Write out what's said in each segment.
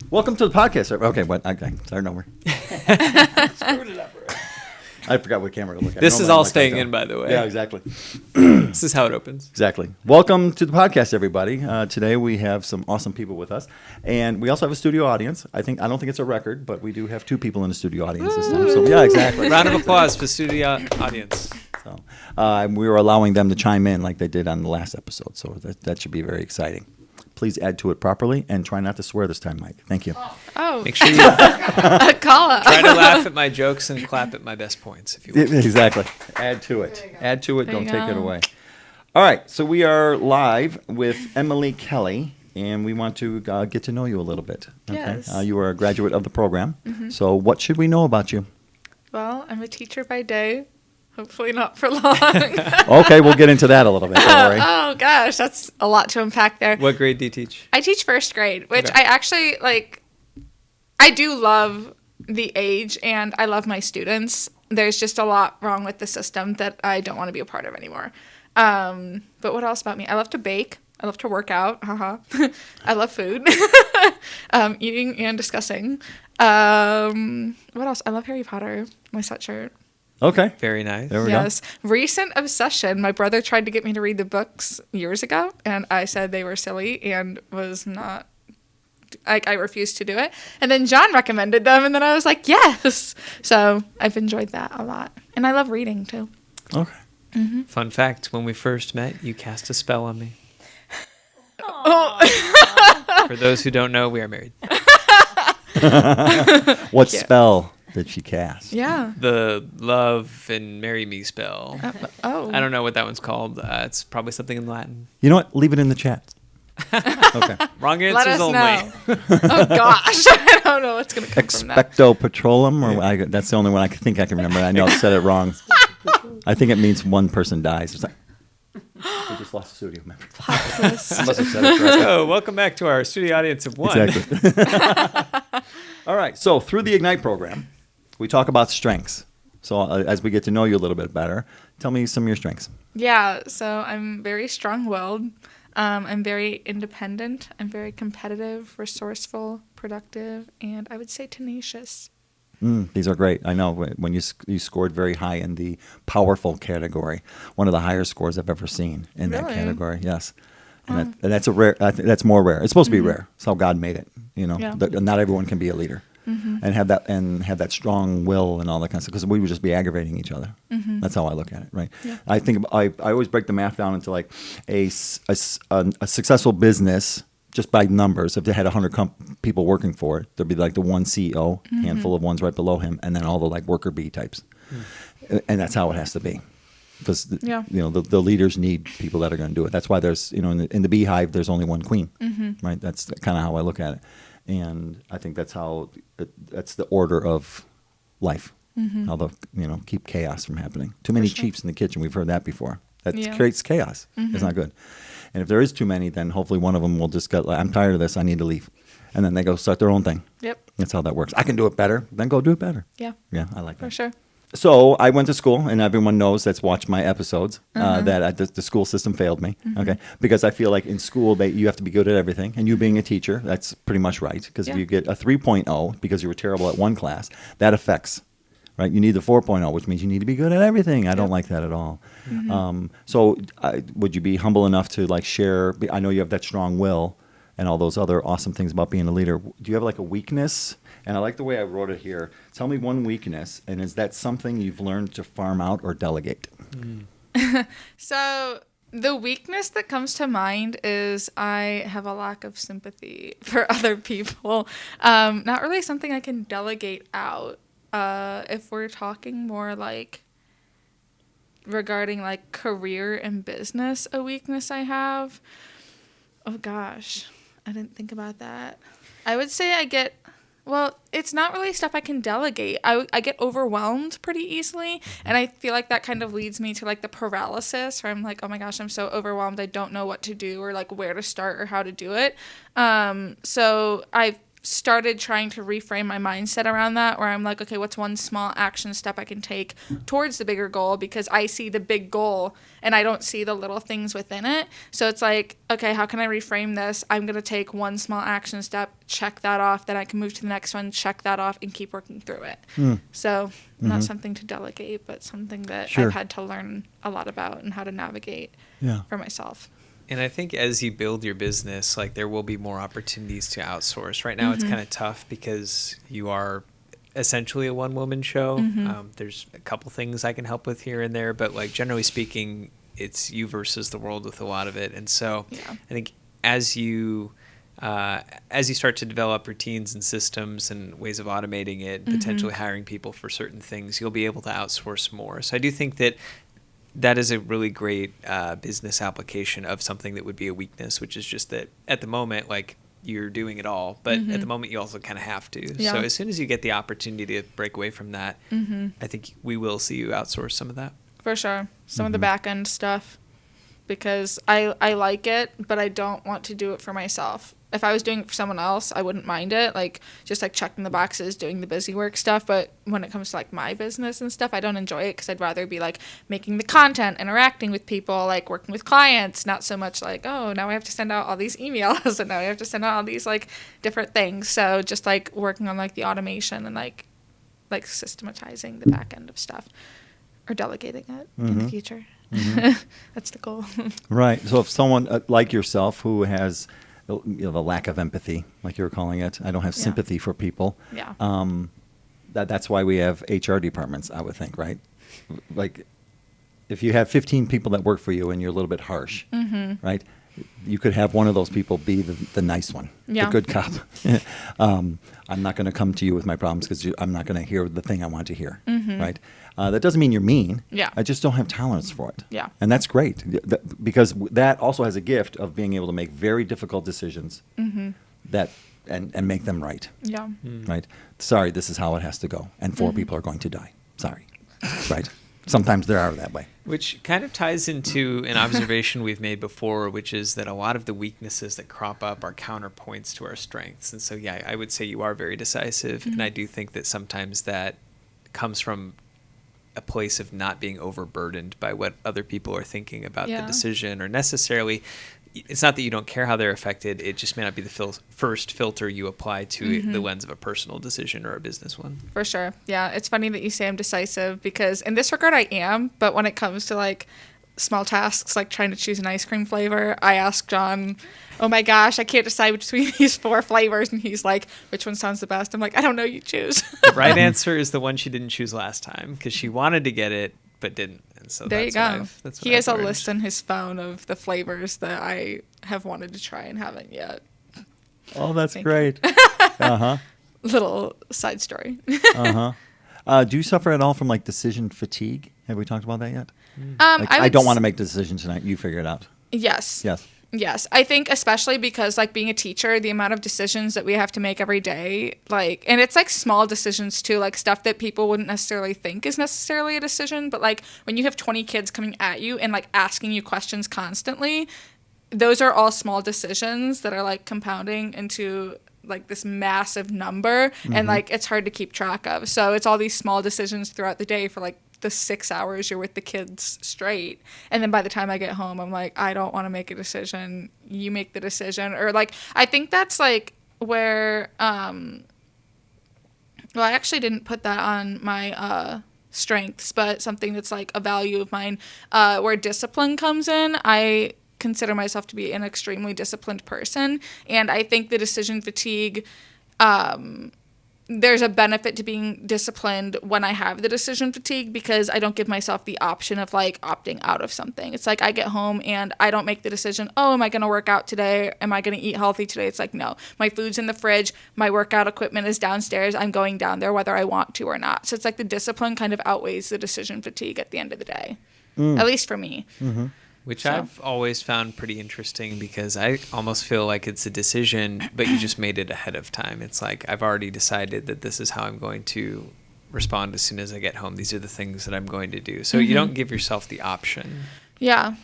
Welcome to the podcast. Okay, what? Okay, sorry, no more. Screwed it up. I forgot what camera to look at. This is all staying in, by the way. Yeah, exactly. This is how it opens. Exactly. Welcome to the podcast, everybody. Today we have some awesome people with us, and we also have a studio audience. I don't think it's a record, but we do have 2 people in the studio audience this time. So yeah, exactly. Round of applause for studio audience. So we were allowing them to chime in like they did on the last episode, so that should be very exciting. Please add to it properly and try not to swear this time, Mike. Thank you. Oh. Make sure you Call up. try to laugh at my jokes and clap at my best points, if you will. Exactly. Add to it. Add to it. There Don't you take it go. away. All right. So we are live with Emily Kelley, and we want to get to know you a little bit. Okay. Yes. You are a graduate of the program. Mm-hmm. So what should we know about you? Well, I'm a teacher by day. Hopefully not for long. Okay, we'll get into that a little bit. Don't worry. Oh, gosh. That's a lot to unpack there. What grade do you teach? I teach first grade, which Okay. I actually, I do love the age, and I love my students. There's just a lot wrong with the system that I don't want to be a part of anymore. But what else about me? I love to bake. I love to work out. Haha. I love food. Eating and discussing. What else? I love Harry Potter. My sweatshirt. Okay. Very nice. There we Yes. Recent obsession. My brother tried to get me to read the books years ago, and I said they were silly and was not. I refused to do it. And then John recommended them, and then I was like, yes. So I've enjoyed that a lot. And I love reading, too. go. Okay. Mm-hmm. Fun fact, when we first met, you cast a spell on me. For those who don't know, we are married. What Yeah. spell did she cast? Yeah. The love and marry me spell. Oh. I don't know what that one's called. It's probably something in Latin. You know what? Leave it in the chat. Okay. Wrong Let answers us only. know. Oh, gosh. I don't know what's going to come from that. Expecto Patronum, or that's the only one I think I can remember. I know I said it wrong. I think it means one person dies. It's like, we just lost the studio member. Plot twist. I must have said it correctly. So, welcome back to our studio audience of one. Exactly. All right. So through the Ignite program, we talk about strengths. So as we get to know you a little bit better, tell me some of your strengths. Yeah, so I'm very strong-willed. I'm very independent. I'm very competitive, resourceful, productive, and I would say tenacious. These are great. I know when you scored very high in the powerful category, one of the higher scores I've ever seen in that Really? category. Yes. And that's a rare. I think that's more rare. It's supposed to be rare. It's how God made it. You know, Yeah. Not everyone can be a leader, and have that strong will and all that kind of stuff. Because we would just be aggravating each other. That's how I look at it, right? Yeah. I think I always break the math down into like a successful business just by numbers. If they had 100 people working for it, there'd be like the one CEO, handful of ones right below him, and then all the like worker bee types, and that's how it has to be. Because the leaders need people that are going to do it. That's why there's in the beehive there's only one queen, right? That's kind of how I look at it, and I think that's the order of life. How keep chaos from happening. Too many chiefs in the kitchen. We've heard that before. That creates chaos. It's not good. And if there is too many, then hopefully one of them will just go, I'm tired of this. I need to leave, and then they go start their own thing. Yep, That's how that works. I can do it better. Then go do it better. yeah, Yeah, I like for that. sure. So I went to school, and everyone knows that's watched my episodes that the school system failed me. Okay, because I feel like in school you have to be good at everything, and you being a teacher, that's pretty much right. Because if you get a 3.0 because you were terrible at one class, that affects. Right, you need the 4.0, which means you need to be good at everything. I don't like that at all. So would you be humble enough to like share? I know you have that strong will and all those other awesome things about being a leader. Do you have like a weakness? And I like the way I wrote it here. Tell me one weakness, and is that something you've learned to farm out or delegate? So the weakness that comes to mind is I have a lack of sympathy for other people. Not really something I can delegate out. If we're talking more like regarding like career and business, a weakness I have. Oh gosh, I didn't think about that. I would say it's not really stuff I can delegate. I get overwhelmed pretty easily, and I feel like that kind of leads me to like the paralysis where I'm like, oh my gosh, I'm so overwhelmed. I don't know what to do or like where to start or how to do it. So I started trying to reframe my mindset around that, where I'm like, okay, what's one small action step I can take towards the bigger goal? Because I see the big goal and I don't see the little things within it. So it's like, okay, how can I reframe this? I'm going to take one small action step, check that off, then I can move to the next one, check that off, and keep working through it. So not something to delegate, but something that I've had to learn a lot about and how to navigate for myself. And I think as you build your business, like there will be more opportunities to outsource. Right now, it's kind of tough because you are essentially a one-woman show. There's a couple things I can help with here and there, but like generally speaking, it's you versus the world with a lot of it. And so I think as you start to develop routines and systems and ways of automating it, potentially hiring people for certain things, you'll be able to outsource more. So I do think that is a really great business application of something that would be a weakness, which is just that at the moment, like you're doing it all, but at the moment you also kind of have to. So as soon as you get the opportunity to break away from that, I think we will see you outsource some of that. For sure. Some of the back end stuff, because I like it, but I don't want to do it for myself. If I was doing it for someone else, I wouldn't mind it, like just like checking the boxes, doing the busy work stuff. But when it comes to like my business and stuff, I don't enjoy it because I'd rather be like making the content, interacting with people, like working with clients, not so much like, oh, now I have to send out all these emails and now I have to send out all these like different things. So just like working on like the automation and like systematizing the back end of stuff or delegating it in the future. That's the goal. Right. So if someone like yourself who has the lack of empathy, like you were calling it, I don't have sympathy for people. Yeah. That's why we have HR departments, I would think, right? Like if you have 15 people that work for you and you're a little bit harsh, right? You could have one of those people be the nice one, the good cop. I'm not going to come to you with my problems because I'm not going to hear the thing I want to hear, right? That doesn't mean you're mean. Yeah. I just don't have tolerance for it. Yeah. And that's great because that also has a gift of being able to make very difficult decisions that and make them right. Yeah. Right? Sorry, this is how it has to go. And 4 people are going to die. Sorry. Right? Sometimes there are that way. Which kind of ties into an observation we've made before, which is that a lot of the weaknesses that crop up are counterpoints to our strengths. And so, yeah, I would say you are very decisive. And I do think that sometimes that comes from a place of not being overburdened by what other people are thinking about the decision, or necessarily, it's not that you don't care how they're affected. It just may not be the first filter you apply to the lens of a personal decision or a business one. For sure. Yeah. It's funny that you say I'm decisive because in this regard I am, but when it comes to like small tasks, like trying to choose an ice cream flavor, I ask John, oh my gosh, I can't decide between these 4 flavors. And he's like, which one sounds the best? I'm like, I don't know, you choose. The right answer is the one she didn't choose last time because she wanted to get it, but didn't. And so there you go. He has learned. A list on his phone of the flavors that I have wanted to try and haven't yet. Oh, that's great. Little side story. Do you suffer at all from like decision fatigue? Have we talked about that yet? Like, I don't want to make the decision tonight. You figure it out. Yes. Yes. Yes. I think especially because like being a teacher, the amount of decisions that we have to make every day, like, and it's like small decisions too, like stuff that people wouldn't necessarily think is necessarily a decision. But like when you have 20 kids coming at you and like asking you questions constantly, those are all small decisions that are like compounding into like this massive number. And like it's hard to keep track of. So it's all these small decisions throughout the day for like the 6 hours you're with the kids straight. And then by the time I get home, I'm like, I don't want to make a decision. You make the decision. Or like, I think that's like where, well, I actually didn't put that on my strengths, but something that's like a value of mine, where discipline comes in. I consider myself to be an extremely disciplined person. And I think the decision fatigue, there's a benefit to being disciplined when I have the decision fatigue because I don't give myself the option of like opting out of something. It's like I get home and I don't make the decision, oh, am I going to work out today? Am I going to eat healthy today? It's like, no, my food's in the fridge. My workout equipment is downstairs. I'm going down there whether I want to or not. So it's like the discipline kind of outweighs the decision fatigue at the end of the day, at least for me. Which I've always found pretty interesting because I almost feel like it's a decision, but you just made it ahead of time. It's like I've already decided that this is how I'm going to respond as soon as I get home. These are the things that I'm going to do. So you don't give yourself the option. Yeah.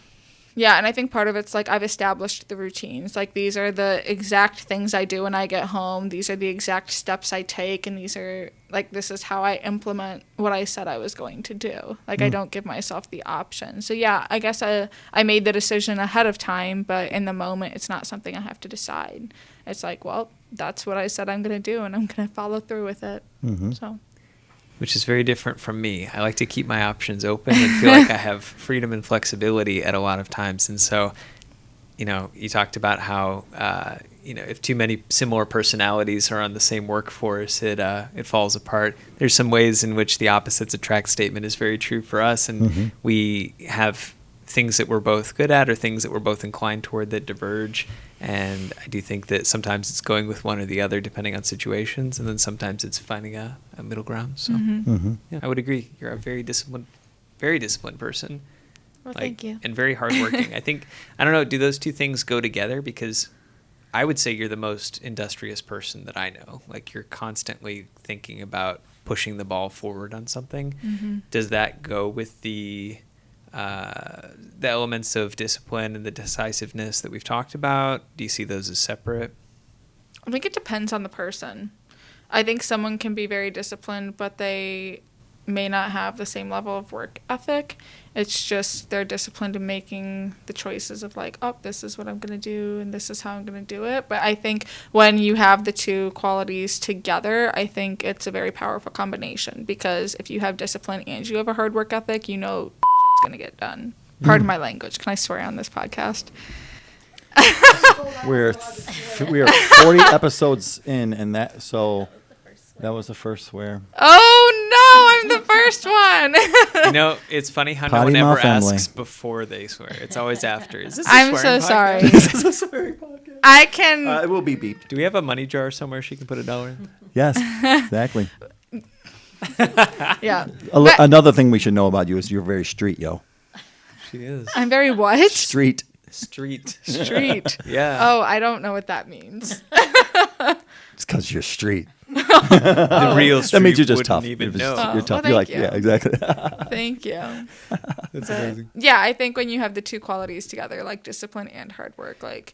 Yeah, and I think part of it's like I've established the routines. Like these are the exact things I do when I get home. These are the exact steps I take, and these are like this is how I implement what I said I was going to do. Like I don't give myself the option. So yeah, I guess I made the decision ahead of time, but in the moment it's not something I have to decide. It's like, well, that's what I said I'm going to do, and I'm going to follow through with it. So which is very different from me. I like to keep my options open and feel like I have freedom and flexibility at a lot of times. And so, you talked about how, if too many similar personalities are on the same workforce, it falls apart. There's some ways in which the opposites attract statement is very true for us. And we have things that we're both good at or things that we're both inclined toward that diverge. And I do think that sometimes it's going with one or the other depending on situations, and then sometimes it's finding a middle ground. So yeah, I would agree. You're a very disciplined person. well, thank you. And very hardworking. I don't know, do those two things go together? Because I would say you're the most industrious person that I know. Like you're constantly thinking about pushing the ball forward on something. Does that go with the elements of discipline and the decisiveness that we've talked about? Do you see those as separate? I think it depends on the person. I think someone can be very disciplined, but they may not have the same level of work ethic. It's just they're disciplined in making the choices of like, oh, this is what I'm going to do and this is how I'm going to do it. But I think when you have the two qualities together, I think it's a very powerful combination, because if you have discipline and you have a hard work ethic, you know it's going to get done. Pardon my language. Can I swear on this podcast? We are 40 episodes in, and that was the first swear. Oh no, I'm the first one. It's funny how Potty no one ever mouth Emily. asks before they swear. It's always after. Is this a I'm swearing so podcast? sorry. This is a swearing podcast. I can. It will be beeped. Do we have a money jar somewhere she can put $1 in? Yes, exactly. Yeah. Another thing we should know about you is you're very street, yo. She is. I'm very what? Street. Street. Street. Yeah. Oh, I don't know what that means. It's because you're street. The real street That means you're just wouldn't tough. even You're know. just- you're tough. well, You're like, thank you. yeah, exactly. Thank you. That's But, amazing. yeah, I think when you have the two qualities together, like discipline and hard work, like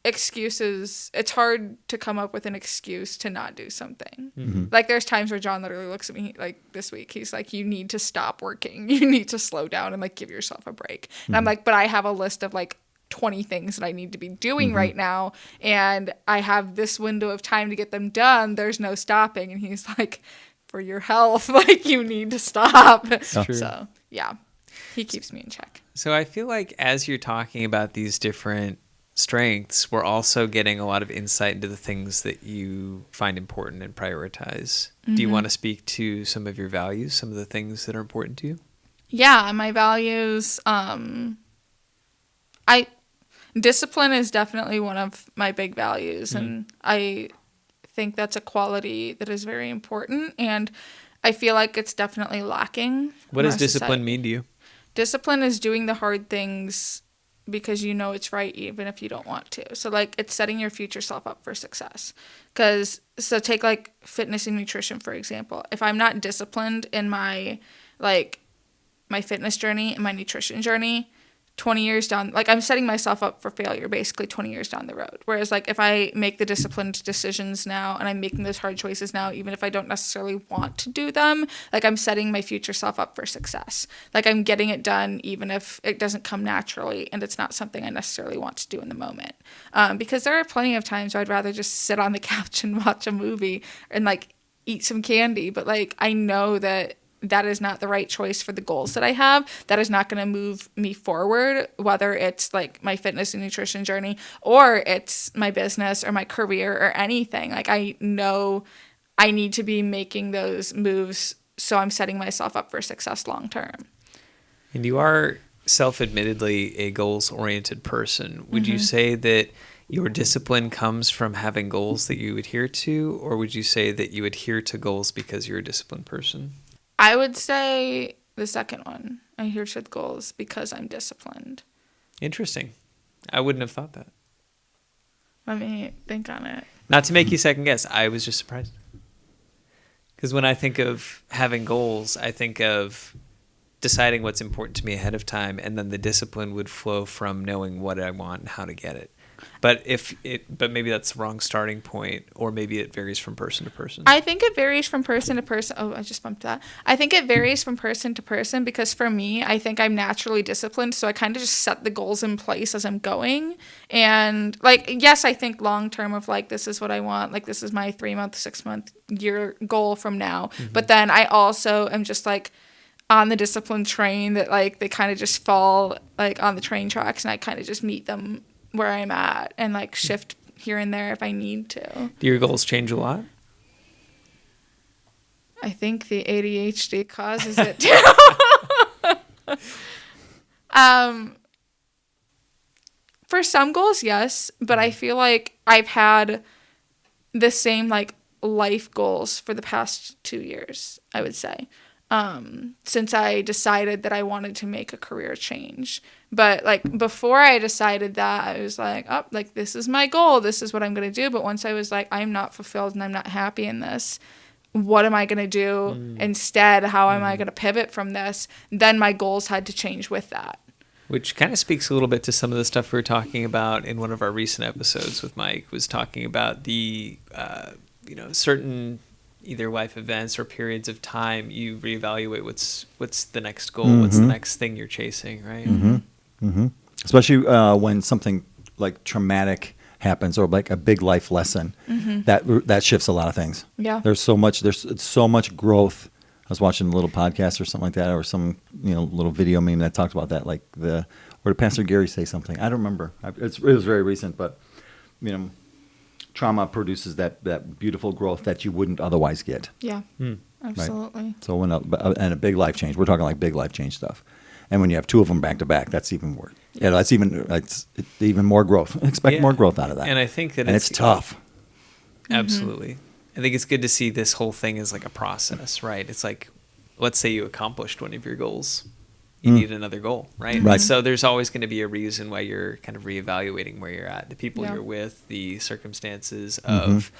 excuses, it's hard to come up with an excuse to not do something. Like there's times where John literally looks at me like this week, he's like, you need to stop working. You need to slow down and like give yourself a break. And I'm like, but I have a list of like 20 things that I need to be doing right now, and I have this window of time to get them done. There's no stopping. And he's like, for your health, like you need to stop. True. So yeah, he keeps me in check. So I feel like as you're talking about these different strengths, we're also getting a lot of insight into the things that you find important and prioritize. Do you want to speak to some of your values, some of the things that are important to you? Yeah, my values, discipline is definitely one of my big values, and I think that's a quality that is very important, and I feel like it's definitely lacking. What in does our discipline society. mean to you? Discipline is doing the hard things because you know it's right even if you don't want to. So like it's setting your future self up for success. So take like fitness and nutrition for example. If I'm not disciplined in my fitness journey and my nutrition journey, 20 years down, like I'm setting myself up for failure basically 20 years down the road. Whereas like if I make the disciplined decisions now and I'm making those hard choices now, even if I don't necessarily want to do them, like I'm setting my future self up for success. Like I'm getting it done even if it doesn't come naturally and it's not something I necessarily want to do in the moment. Because there are plenty of times where I'd rather just sit on the couch and watch a movie and like eat some candy. But like I know that is not the right choice for the goals that I have. That is not going to move me forward, whether it's like my fitness and nutrition journey or it's my business or my career or anything. Like I know I need to be making those moves so I'm setting myself up for success long term. And you are self-admittedly a goals-oriented person. Would you say that your discipline comes from having goals that you adhere to, or would you say that you adhere to goals because you're a disciplined person? I would say the second one. I adhere to the goals because I'm disciplined. Interesting. I wouldn't have thought that. Let me think on it. Not to make you second guess, I was just surprised. Because when I think of having goals, I think of deciding what's important to me ahead of time, and then the discipline would flow from knowing what I want and how to get it. But but maybe that's the wrong starting point, or maybe it varies from person to person. I think it varies from person to person. Oh, I just bumped that. I think it varies from person to person because for me, I think I'm naturally disciplined. So I kind of just set the goals in place as I'm going. And like, yes, I think long term of like, this is what I want. Like, this is my 3-month, 6-month, year goal from now. Mm-hmm. But then I also am just like on the discipline train that like they kind of just fall like on the train tracks and I kind of just meet them where I'm at and like shift here and there if I need to. Do your goals change a lot? I think the ADHD causes it too. For some goals, yes, but I feel like I've had the same like life goals for the past 2 years, I would say. Since I decided that I wanted to make a career change. But like before I decided that, I was like, oh, like this is my goal. This is what I'm going to do. But once I was like, I'm not fulfilled and I'm not happy in this. What am I going to do instead? How am I going to pivot from this? Then my goals had to change with that. Which kind of speaks a little bit to some of the stuff we were talking about in one of our recent episodes with Mike, was talking about the, certain either life events or periods of time, you reevaluate what's the next goal, what's the next thing you're chasing, right? Mm-hmm. Mm-hmm. Especially when something like traumatic happens or like a big life lesson, that shifts a lot of things. Yeah. There's so much growth. I was watching a little podcast or something like that, or some little video meme that talked about that, like or did Pastor Gary say something? I don't remember. It was very recent, but trauma produces that beautiful growth that you wouldn't otherwise get. Yeah, absolutely. Right? So and a big life change. We're talking like big life change stuff. And when you have two of them back to back, that's even worse. Yeah, that's even more growth. Expect more growth out of that. And I think that it's tough. Absolutely. I think it's good to see this whole thing as like a process, right? It's like, let's say you accomplished one of your goals. You need another goal, right? Right. So there's always going to be a reason why you're kind of reevaluating where you're at, the people you're with, the circumstances of,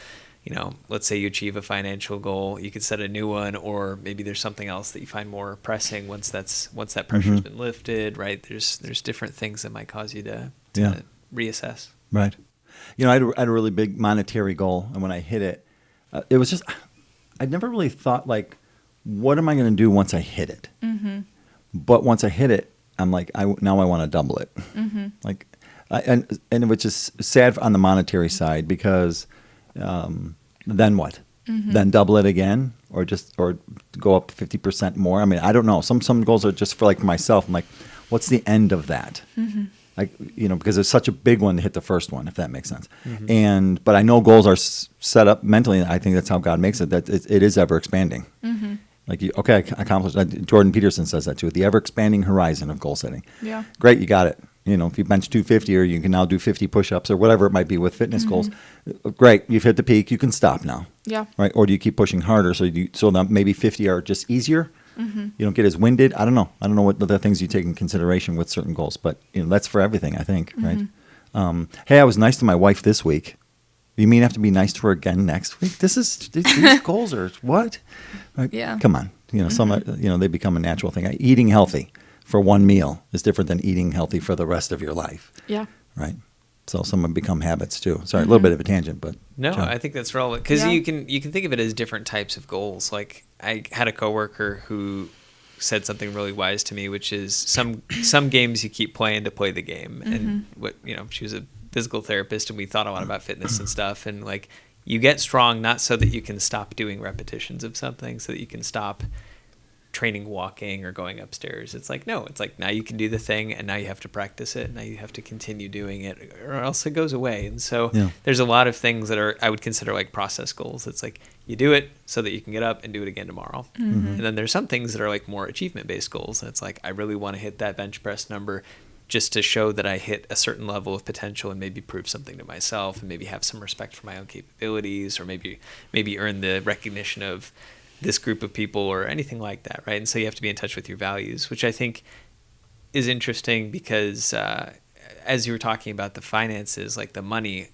let's say you achieve a financial goal, you could set a new one, or maybe there's something else that you find more pressing once that pressure's been lifted, right? There's different things that might cause you to reassess. Right. I had a really big monetary goal, and when I hit it, it was just, I'd never really thought like, what am I going to do once I hit it? Mm-hmm. But once I hit it, I'm like, now I want to double it. Mm-hmm. Like, and which is sad on the monetary side because then what? Mm-hmm. Then double it again, or go up 50% more. I mean, I don't know. Some goals are just for like myself. I'm like, what's the end of that? Mm-hmm. Like, because it's such a big one to hit the first one, if that makes sense. Mm-hmm. But I know goals are set up mentally. And I think that's how God makes it. That it is ever expanding. Mm-hmm. Like, I accomplished. Jordan Peterson says that too. The ever-expanding horizon of goal setting. Yeah. Great, you got it. If you bench 250, or you can now do 50 push-ups, or whatever it might be with fitness goals. Great, you've hit the peak. You can stop now. Yeah. Right. Or do you keep pushing harder so that maybe 50 are just easier? Mm-hmm. You don't get as winded. I don't know. I don't know what other things you take in consideration with certain goals, but that's for everything, I think. Mm-hmm. Right. Hey, I was nice to my wife this week. You mean I have to be nice to her again next week? These goals are what? Like, yeah. Come on. Some they become a natural thing. Eating healthy for one meal is different than eating healthy for the rest of your life. Yeah. Right. So some have become habits too. Sorry, a little bit of a tangent, but no, I think that's relevant because you can think of it as different types of goals. Like I had a coworker who said something really wise to me, which is some games you keep playing to play the game. And she was a physical therapist, and we thought a lot about fitness and stuff, and like you get strong not so that you can stop doing repetitions of something, so that you can stop training walking or going upstairs. It's like, no, it's like now you can do the thing, and now you have to practice it, and now you have to continue doing it, or else it goes away. And so there's a lot of things that are, I would consider like process goals. It's like you do it so that you can get up and do it again tomorrow. Mm-hmm. And then there's some things that are like more achievement-based goals. And it's like, I really want to hit that bench press number just to show that I hit a certain level of potential and maybe prove something to myself, and maybe have some respect for my own capabilities, or maybe earn the recognition of this group of people or anything like that, right? And so you have to be in touch with your values, which I think is interesting because as you were talking about the finances, like the money,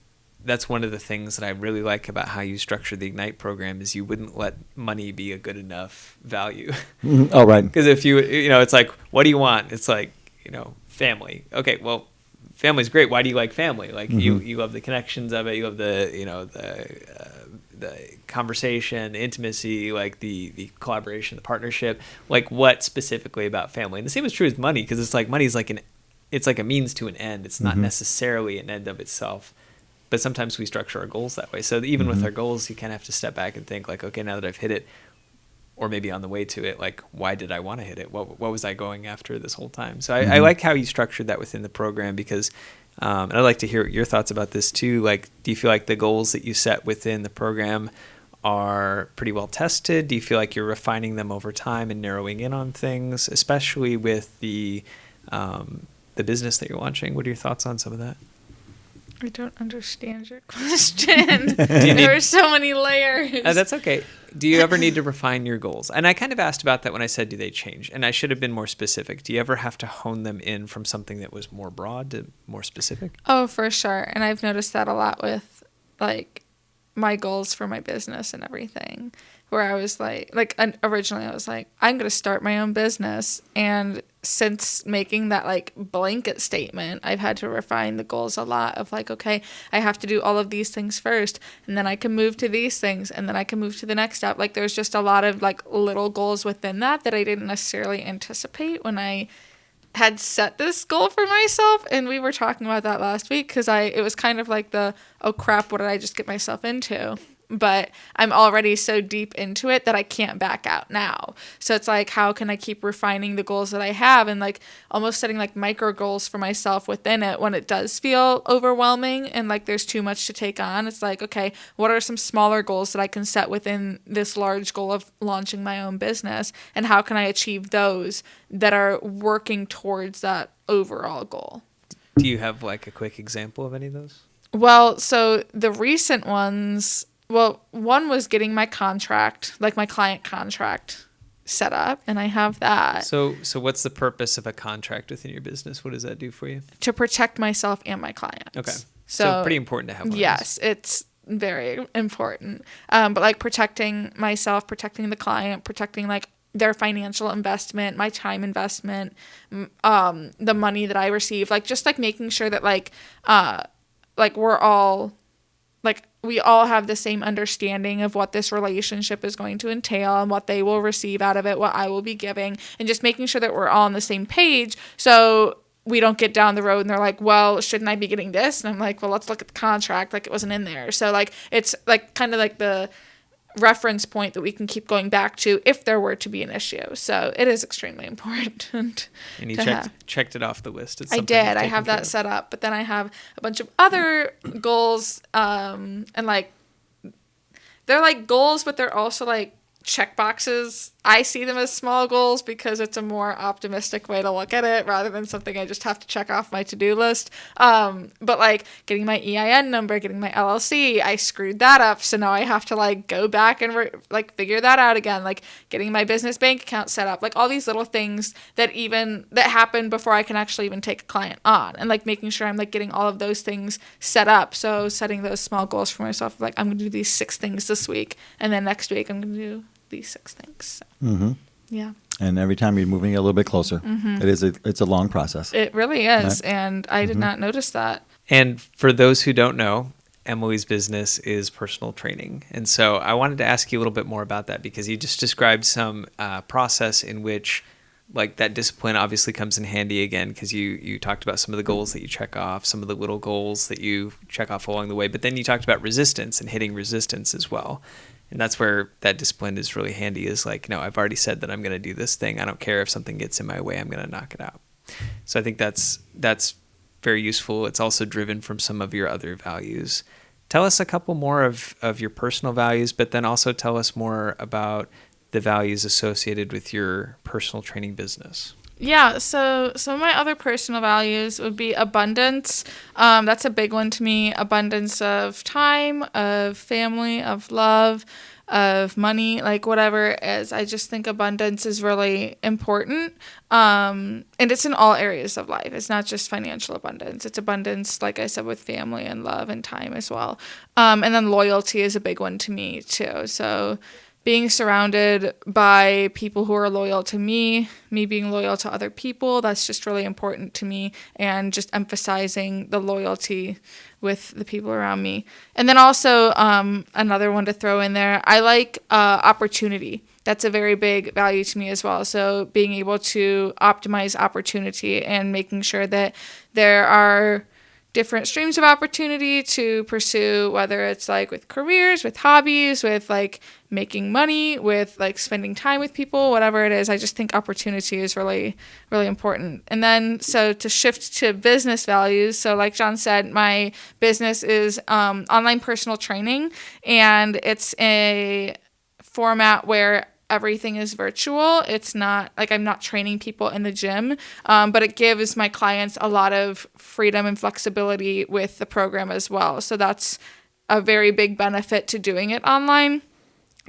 that's one of the things that I really like about how you structure the Ignite program is you wouldn't let money be a good enough value. Oh, right. Because if it's like, what do you want? It's like, family. Okay, well, family's great. Why do you like family? Like you love the connections of it. You love the conversation, the intimacy, like the collaboration, the partnership. Like what specifically about family? And the same is true as money, because it's like money's like it's like a means to an end. It's not necessarily an end of itself. But sometimes we structure our goals that way. So even with our goals, you kind of have to step back and think like, okay, now that I've hit it, or maybe on the way to it, like, why did I want to hit it? What was I going after this whole time? So I like how you structured that within the program, because, and I'd like to hear your thoughts about this too. Like, do you feel like the goals that you set within the program are pretty well tested? Do you feel like you're refining them over time and narrowing in on things, especially with the business that you're launching? What are your thoughts on some of that? I don't understand your question. There are so many layers. That's okay. Do you ever need to refine your goals? And I kind of asked about that when I said, do they change? And I should have been more specific. Do you ever have to hone them in from something that was more broad to more specific? Oh, for sure. And I've noticed that a lot with like my goals for my business and everything, where I was originally I was like, I'm going to start my own business. And since making that like blanket statement, I've had to refine the goals a lot of like, okay, I have to do all of these things first, and then I can move to these things, and then I can move to the next step. Like there's just a lot of like little goals within that I didn't necessarily anticipate when I had set this goal for myself. And we were talking about that last week, because it was kind of like oh crap, what did I just get myself into? But I'm already so deep into it that I can't back out now. So it's like, how can I keep refining the goals that I have, and like almost setting like micro goals for myself within it when it does feel overwhelming and like there's too much to take on. It's like, okay, what are some smaller goals that I can set within this large goal of launching my own business, and how can I achieve those that are working towards that overall goal? Do you have like a quick example of any of those? Well, so the recent ones, one was getting my contract, like my client contract set up, and I have that. So what's the purpose of a contract within your business? What does that do for you? To protect myself and my clients. Okay. So pretty important to have one. Yes, it's very important. But like protecting myself, protecting the client, protecting like their financial investment, my time investment, the money that I receive, like just like making sure that like we're all like we all have the same understanding of what this relationship is going to entail and what they will receive out of it, what I will be giving, and just making sure that we're all on the same page, so we don't get down the road and they're like, well, shouldn't I be getting this? And I'm like, well, let's look at the contract, like it wasn't in there. So like it's like kind of like the reference point that we can keep going back to if there were to be an issue. So it is extremely important. And you checked it off the list. I did. I have that set up, but then I have a bunch of other goals, and like they're like goals, but they're also like check boxes. I see them as small goals because it's a more optimistic way to look at it rather than something I just have to check off my to-do list. But like getting my EIN number, getting my LLC, I screwed that up. So now I have to like go back and figure that out again. Like getting my business bank account set up, like all these little things that happen before I can actually even take a client on, and like making sure I'm like getting all of those things set up. So setting those small goals for myself, like I'm going to do these 6 things this week, and then next week I'm going to do these 6 things. So, yeah. And every time you're moving a little bit closer. It's a long process. It really is. Right? And I did not notice that. And for those who don't know, Emily's business is personal training. And so I wanted to ask you a little bit more about that, because you just described some process in which like that discipline obviously comes in handy again, because you talked about some of the goals that you check off, some of the little goals that you check off along the way, but then you talked about resistance and hitting resistance as well. And that's where that discipline is really handy, is like, no, I've already said that I'm going to do this thing. I don't care if something gets in my way, I'm going to knock it out. So I think that's very useful. It's also driven from some of your other values. Tell us a couple more of your personal values, but then also tell us more about the values associated with your personal training business. Yeah, so some of my other personal values would be abundance. That's a big one to me. Abundance of time, of family, of love, of money, like whatever it is. I just think abundance is really important. And it's in all areas of life. It's not just financial abundance. It's abundance, like I said, with family and love and time as well. And then loyalty is a big one to me too. So being surrounded by people who are loyal to me being loyal to other people, that's just really important to me, and just emphasizing the loyalty with the people around me. And then also another one to throw in there, I like opportunity. That's a very big value to me as well. So being able to optimize opportunity and making sure that there are different streams of opportunity to pursue, whether it's like with careers, with hobbies, with like making money, with like spending time with people, whatever it is. I just think opportunity is really, really important. And then so to shift to business values, so like John said, my business is online personal training, and it's a format where everything is virtual. It's not like I'm not training people in the gym, but it gives my clients a lot of freedom and flexibility with the program as well. So that's a very big benefit to doing it online.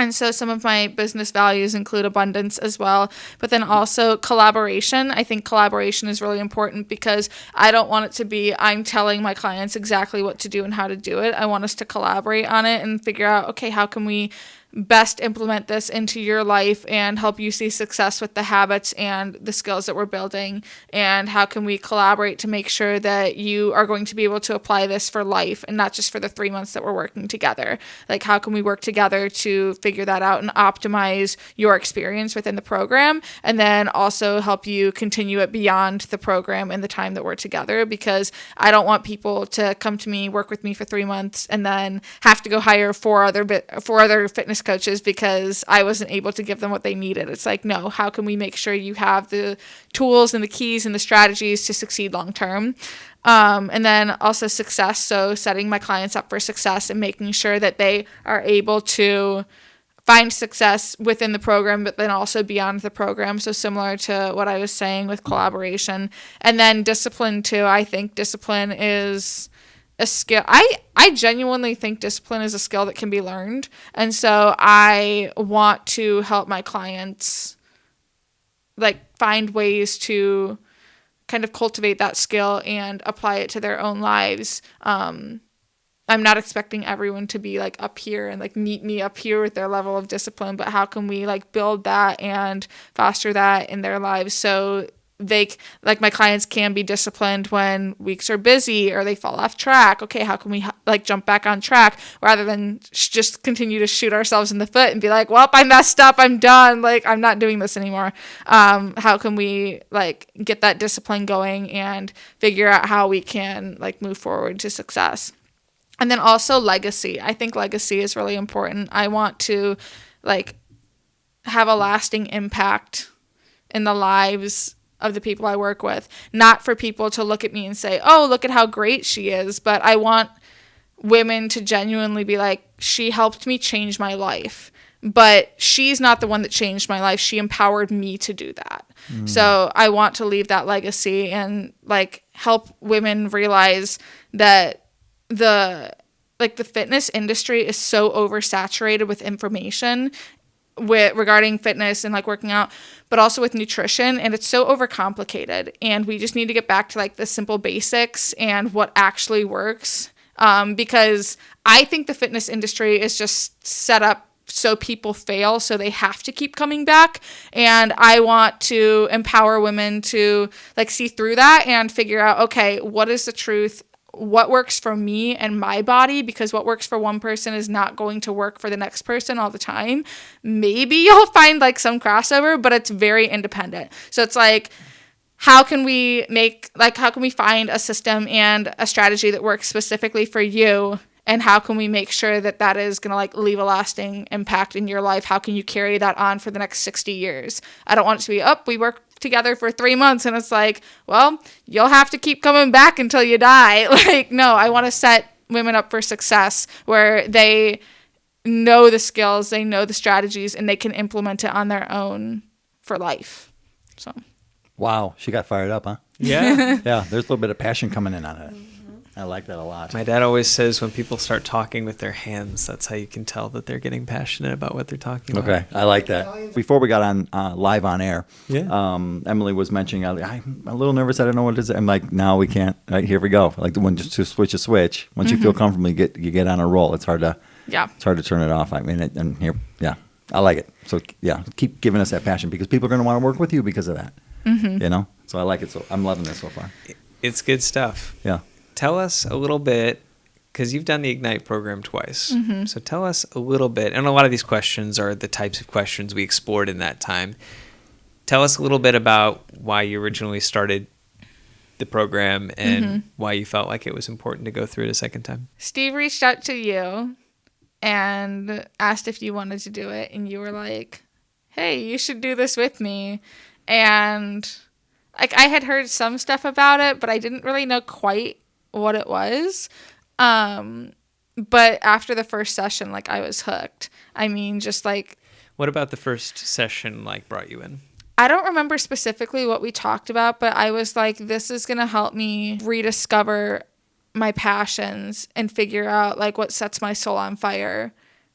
And so some of my business values include abundance as well, but then also collaboration. I think collaboration is really important because I don't want it to be I'm telling my clients exactly what to do and how to do it. I want us to collaborate on it and figure out, okay, how can we best implement this into your life and help you see success with the habits and the skills that we're building, and how can we collaborate to make sure that you are going to be able to apply this for life and not just for the 3 months that we're working together. Like, how can we work together to figure that out and optimize your experience within the program, and then also help you continue it beyond the program and the time that we're together, because I don't want people to come to me, work with me for 3 months, and then have to go hire four other fitness coaches because I wasn't able to give them what they needed. It's like, no, how can we make sure you have the tools and the keys and the strategies to succeed long term? And then also success. So setting my clients up for success and making sure that they are able to find success within the program, but then also beyond the program. So similar to what I was saying with collaboration. And then discipline too. I think discipline is a skill. I genuinely think discipline is a skill that can be learned. And so I want to help my clients like find ways to kind of cultivate that skill and apply it to their own lives. I'm not expecting everyone to be like up here and like meet me up here with their level of discipline, but how can we like build that and foster that in their lives so they, like my clients, can be disciplined when weeks are busy or they fall off track. Okay, how can we like jump back on track rather than just continue to shoot ourselves in the foot and be like, well, I messed up, I'm done, like I'm not doing this anymore. How can we like get that discipline going and figure out how we can like move forward to success? And then also legacy. I think legacy is really important. I want to like have a lasting impact in the lives of the people I work with, not for people to look at me and say, oh, look at how great she is, but I want women to genuinely be like, she helped me change my life, but she's not the one that changed my life. She empowered me to do that. So I want to leave that legacy and like help women realize that the fitness industry is so oversaturated with information regarding fitness and like working out, but also with nutrition, and it's so overcomplicated, and we just need to get back to like the simple basics and what actually works, because I think the fitness industry is just set up so people fail, so they have to keep coming back, and I want to empower women to like see through that and figure out, okay, what is the truth, what works for me and my body, because what works for one person is not going to work for the next person all the time. Maybe you'll find like some crossover, but it's very independent. So it's like, how can we find a system and a strategy that works specifically for you? And how can we make sure that that is going to like leave a lasting impact in your life? How can you carry that on for the next 60 years? I don't want it to be, we work together for 3 months and it's like, well, you'll have to keep coming back until you die. Like, no, I want to set women up for success where they know the skills, they know the strategies, and they can implement it on their own for life. So Wow, she got fired up, huh? Yeah. Yeah, there's a little bit of passion coming in on it. I like that a lot. My dad always says when people start talking with their hands, that's how you can tell that they're getting passionate about what they're talking about. Okay, I like that. Before we got on live on air, Yeah. Emily was mentioning, I'm a little nervous. I don't know what it is. I'm like, no, we can't. Right, here we go. Like when just to switch a switch. Once you feel comfortable, you get on a roll. It's hard to turn it off. I mean, and here, yeah, I like it. So yeah, keep giving us that passion because people are going to want to work with you because of that. You know, so I like it. So I'm loving this so far. It's good stuff. Yeah. Tell us a little bit, because you've done the Ignite program twice. So tell us a little bit, and a lot of these questions are the types of questions we explored in that time. Tell us a little bit about why you originally started the program and why you felt like it was important to go through it a second time. Steve reached out to you and asked if you wanted to do it, and you were like, hey, you should do this with me. And like I had heard some stuff about it, but I didn't really know quite what it was. But after the first session, like I was hooked. I mean, just like, What about the first session like brought you in? I don't remember specifically what we talked about, but I was like, this is going to help me rediscover my passions and figure out like what sets my soul on fire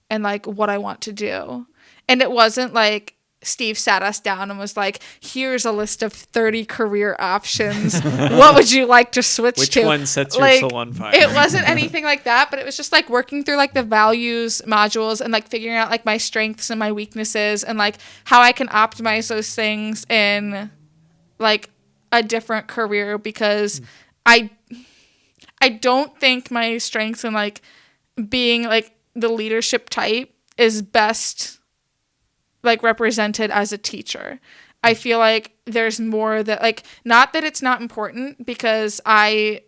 and like what I want to do. And it wasn't like Steve sat us down and was like, here's a list of 30 career options. What would you like to switch to? Which one sets your like, soul on fire? It wasn't anything like that, but it was just like working through like the values modules and like figuring out like my strengths and my weaknesses and like how I can optimize those things in like a different career because I don't think my strengths in like being like the leadership type is best like represented as a teacher. I feel like there's more that like, not that it's not important because I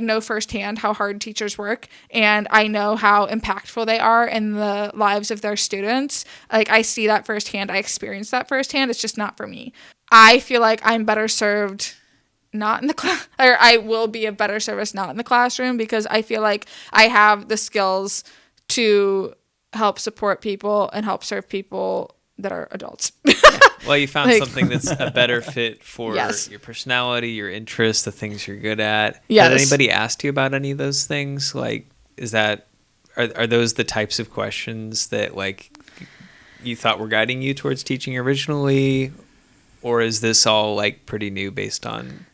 know firsthand how hard teachers work and I know how impactful they are in the lives of their students. Like I see that firsthand. I experience that firsthand. It's just not for me. I feel like I'm better served not in the class, or I will be a better service not in the classroom because I feel like I have the skills to help support people and help serve people that are adults. Well, you found like, something that's a better fit for yes. your personality, your interests, the things you're good at. Yes. Has anybody asked you about any of those things? Like, are those the types of questions that like you thought were guiding you towards teaching originally, or is this all like pretty new based on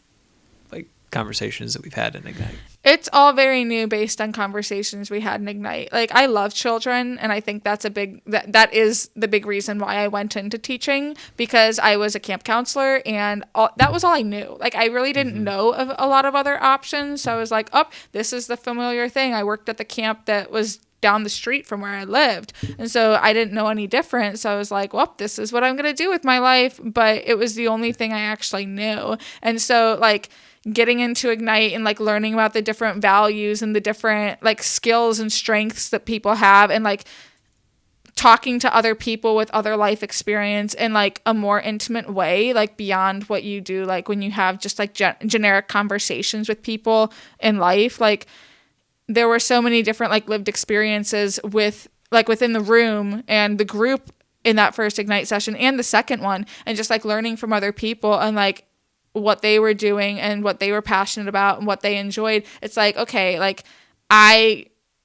like conversations that we've had in Ignite? It's all very new based on conversations we had in Ignite. Like I love children and I think that's that is the big reason why I went into teaching because I was a camp counselor and that was all I knew. Like I really didn't know of a lot of other options. So I was like, oh, this is the familiar thing. I worked at the camp that was down the street from where I lived. And so I didn't know any different. So I was like, well, this is what I'm going to do with my life. But it was the only thing I actually knew. And so like getting into Ignite and like learning about the different values and the different like skills and strengths that people have and like talking to other people with other life experience in like a more intimate way, like beyond what you do, like when you have just like generic conversations with people in life. Like there were so many different like lived experiences with like within the room and the group in that first Ignite session and the second one, and just like learning from other people and like what they were doing and what they were passionate about and what they enjoyed. It's like, okay, like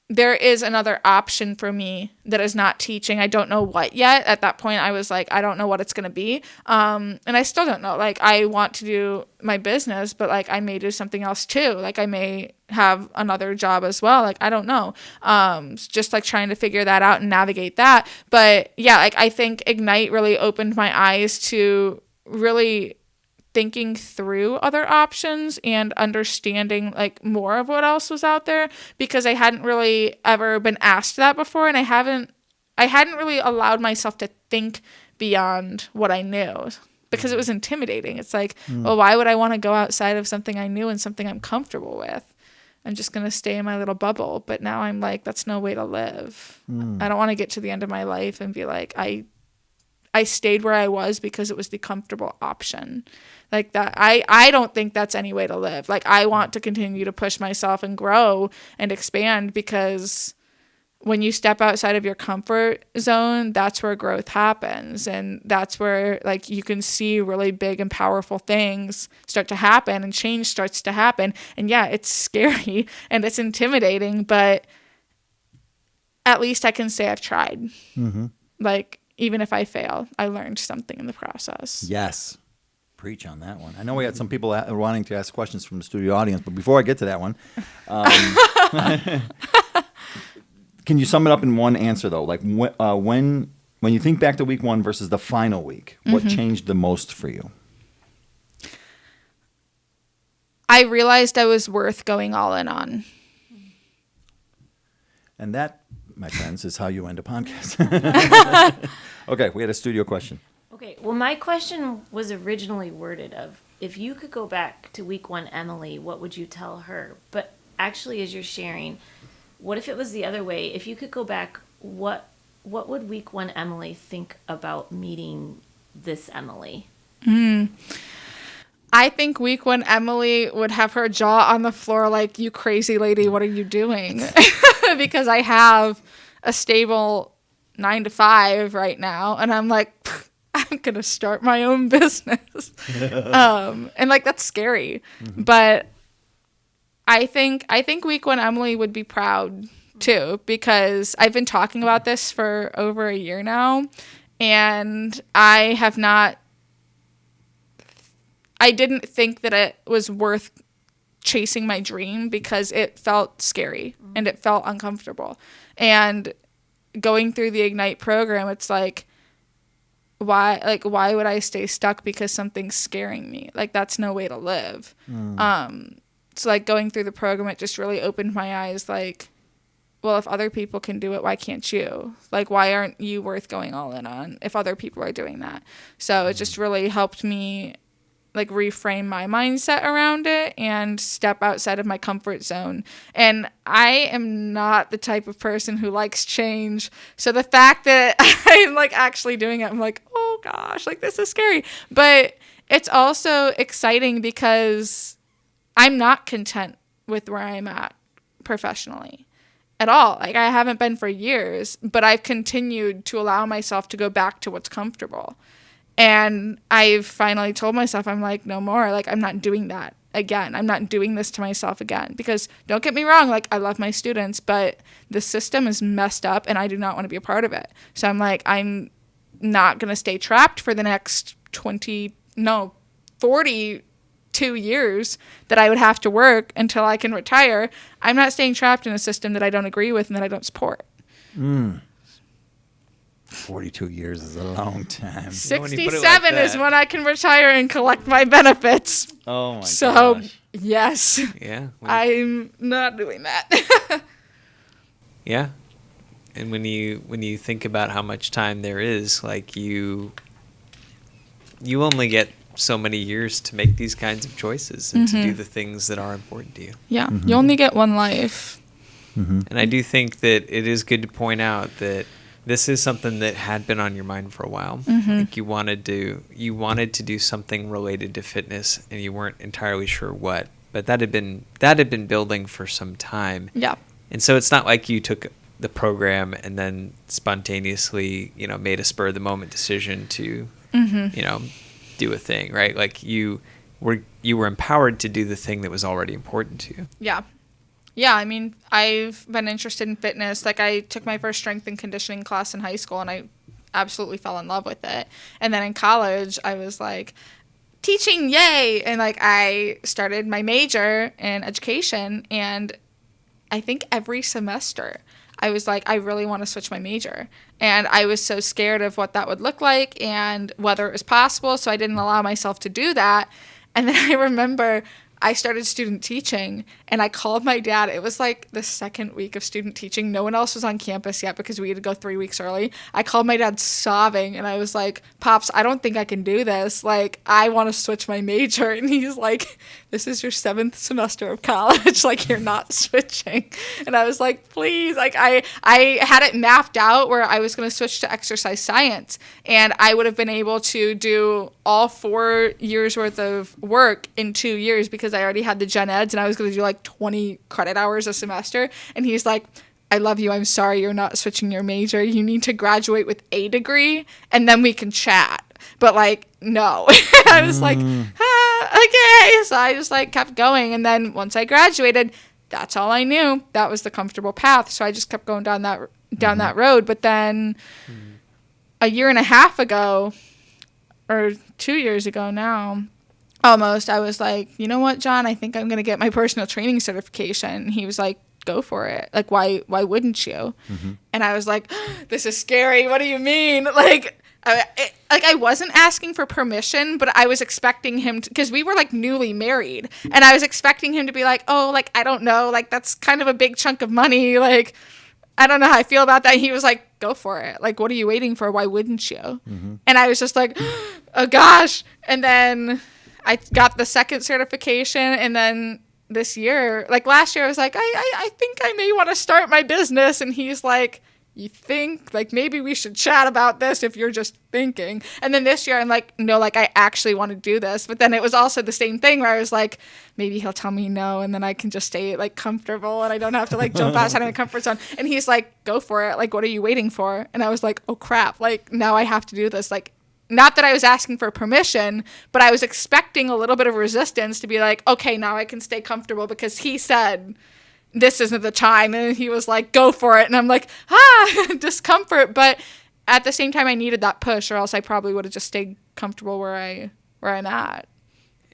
there is another option for me that is not teaching. I don't know what yet. At that point, I was like, I don't know what it's going to be. And I still don't know. Like, I want to do my business, but like, I may do something else too. Like, I may have another job as well. Like, I don't know. Just like trying to figure that out and navigate that. But yeah, like, I think Ignite really opened my eyes to really thinking through other options and understanding like more of what else was out there because I hadn't really ever been asked that before, and I hadn't really allowed myself to think beyond what I knew because it was intimidating. It's like, well, why would I want to go outside of something I knew and something I'm comfortable with? I'm just going to stay in my little bubble. But now I'm like, that's no way to live. I don't want to get to the end of my life and be like, I stayed where I was because it was the comfortable option. Like that, I don't think that's any way to live. Like I want to continue to push myself and grow and expand because when you step outside of your comfort zone, that's where growth happens. And that's where like you can see really big and powerful things start to happen and change starts to happen. And yeah, it's scary and it's intimidating, but at least I can say I've tried. Like, even if I fail, I learned something in the process. Yes. Preach on that one. I know we had some people wanting to ask questions from the studio audience, but before I get to that one, can you sum it up in one answer though? Like when you think back to week 1 versus the final week, what changed the most for you? I realized I was worth going all in on. And that, my friends, is how you end a podcast. Okay, we had a studio question. Okay, well, my question was originally worded of, if you could go back to week 1 Emily, what would you tell her? But actually, as you're sharing, what if it was the other way? If you could go back, what would week 1 Emily think about meeting this Emily? I think week 1 Emily would have her jaw on the floor like, you crazy lady, what are you doing? Because I have a stable 9 to 5 right now, and I'm like, I'm gonna start my own business. And like, that's scary. But I think week 1 Emily would be proud too, because I've been talking about this for over a year now, and I didn't think that it was worth chasing my dream because it felt scary and it felt uncomfortable. And going through the Ignite program, it's like, why would I stay stuck because something's scaring me? Like, that's no way to live. So like going through the program, it just really opened my eyes. Like, well, if other people can do it, why can't you? Like, why aren't you worth going all in on if other people are doing that? So it just really helped me like reframe my mindset around it and step outside of my comfort zone. And I am not the type of person who likes change. So the fact that I'm like actually doing it, I'm like, oh gosh, like this is scary. But it's also exciting because I'm not content with where I'm at professionally at all. Like, I haven't been for years, but I've continued to allow myself to go back to what's comfortable. And I've finally told myself, I'm like, no more. Like, I'm not doing that again. I'm not doing this to myself again. Because don't get me wrong, like, I love my students, but the system is messed up and I do not want to be a part of it. So I'm like, I'm not going to stay trapped for the next 42 years that I would have to work until I can retire. I'm not staying trapped in a system that I don't agree with and that I don't support. 42 years is a long time. 67 is when I can retire and collect my benefits. Oh my gosh. So, yes. Yeah. I'm not doing that. Yeah. And when you think about how much time there is, like you only get so many years to make these kinds of choices and to do the things that are important to you. Yeah. You only get one life. And I do think that it is good to point out that this is something that had been on your mind for a while. Like you wanted to do something related to fitness and you weren't entirely sure what, but that had been building for some time. Yeah. And so it's not like you took the program and then spontaneously, made a spur of the moment decision to, do a thing, right? Like you were empowered to do the thing that was already important to you. Yeah. Yeah, I mean, I've been interested in fitness. Like, I took my first strength and conditioning class in high school, and I absolutely fell in love with it. And then in college, I was like, teaching, yay! And, like, I started my major in education, and I think every semester, I was like, I really want to switch my major. And I was so scared of what that would look like and whether it was possible, so I didn't allow myself to do that. And then I remember I started student teaching, and I called my dad. It was like the second week of student teaching. No one else was on campus yet because we had to go 3 weeks early. I called my dad sobbing, and I was like, Pops, I don't think I can do this. Like, I want to switch my major. And he's like, this is your 7th semester of college. Like, you're not switching. And I was like, please. Like, I had it mapped out where I was going to switch to exercise science, and I would have been able to do all 4 years worth of work in 2 years because I already had the gen eds and I was going to do like 20 credit hours a semester. And he's like, I love you. I'm sorry you're not switching your major. You need to graduate with a degree and then we can chat. But like, no. I was like, okay. So I just like kept going. And then once I graduated, that's all I knew. That was the comfortable path. So I just kept going down that road. But then a year and a half ago, or 2 years ago now, almost, I was like, you know what, John, I think I'm going to get my personal training certification. He was like, go for it. Like, why wouldn't you? And I was like, this is scary. What do you mean? Like, I wasn't asking for permission, but I was expecting him to, because we were like newly married, and I was expecting him to be like, oh, like, I don't know, like, that's kind of a big chunk of money. Like, I don't know how I feel about that. He was like, go for it. Like, what are you waiting for? Why wouldn't you? And I was just like, oh gosh. And then I got the second certification, and then this year, like last year, I was like, I think I may want to start my business. And he's like, you think? Like, maybe we should chat about this if you're just thinking. And then this year, I'm like, no, like, I actually want to do this. But then it was also the same thing where I was like, maybe he'll tell me no, and then I can just stay, like, comfortable, and I don't have to, like, jump outside of my comfort zone. And he's like, go for it. Like, what are you waiting for? And I was like, oh, crap. Like, now I have to do this. Like, not that I was asking for permission, but I was expecting a little bit of resistance to be like, okay, now I can stay comfortable because he said this isn't the time. And he was like, go for it. And I'm like, discomfort. But at the same time, I needed that push, or else I probably would have just stayed comfortable where I'm at.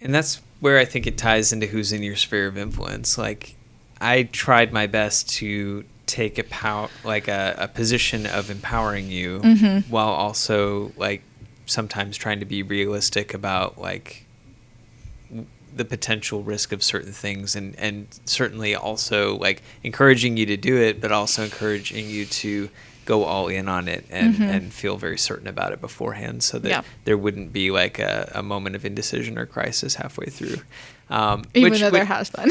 And that's where I think it ties into who's in your sphere of influence. Like, I tried my best to take a position of empowering you while also, like, sometimes trying to be realistic about, like, the potential risk of certain things, and certainly also, like, encouraging you to do it, but also encouraging you to go all in on it and feel very certain about it beforehand, so that there wouldn't be like a moment of indecision or crisis halfway through. Even though there has been.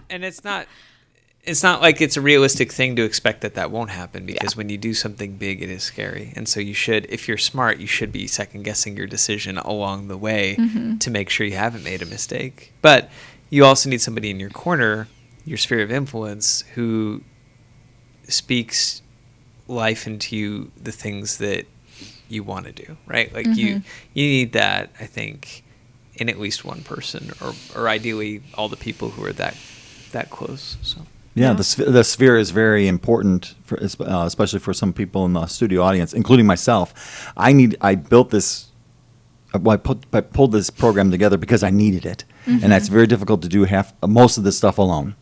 And it's not like it's a realistic thing to expect that won't happen, because when you do something big, it is scary. And so you should, if you're smart, you should be second guessing your decision along the way to make sure you haven't made a mistake. But you also need somebody in your corner, your sphere of influence, who speaks life into you, the things that you want to do, right? Like you need that, I think, in at least one person, or ideally all the people who are that close. So. Yeah, the sphere is very important, especially for some people in the studio audience, including myself. I built this. I pulled this program together because I needed it, and that's very difficult to do most of this stuff alone.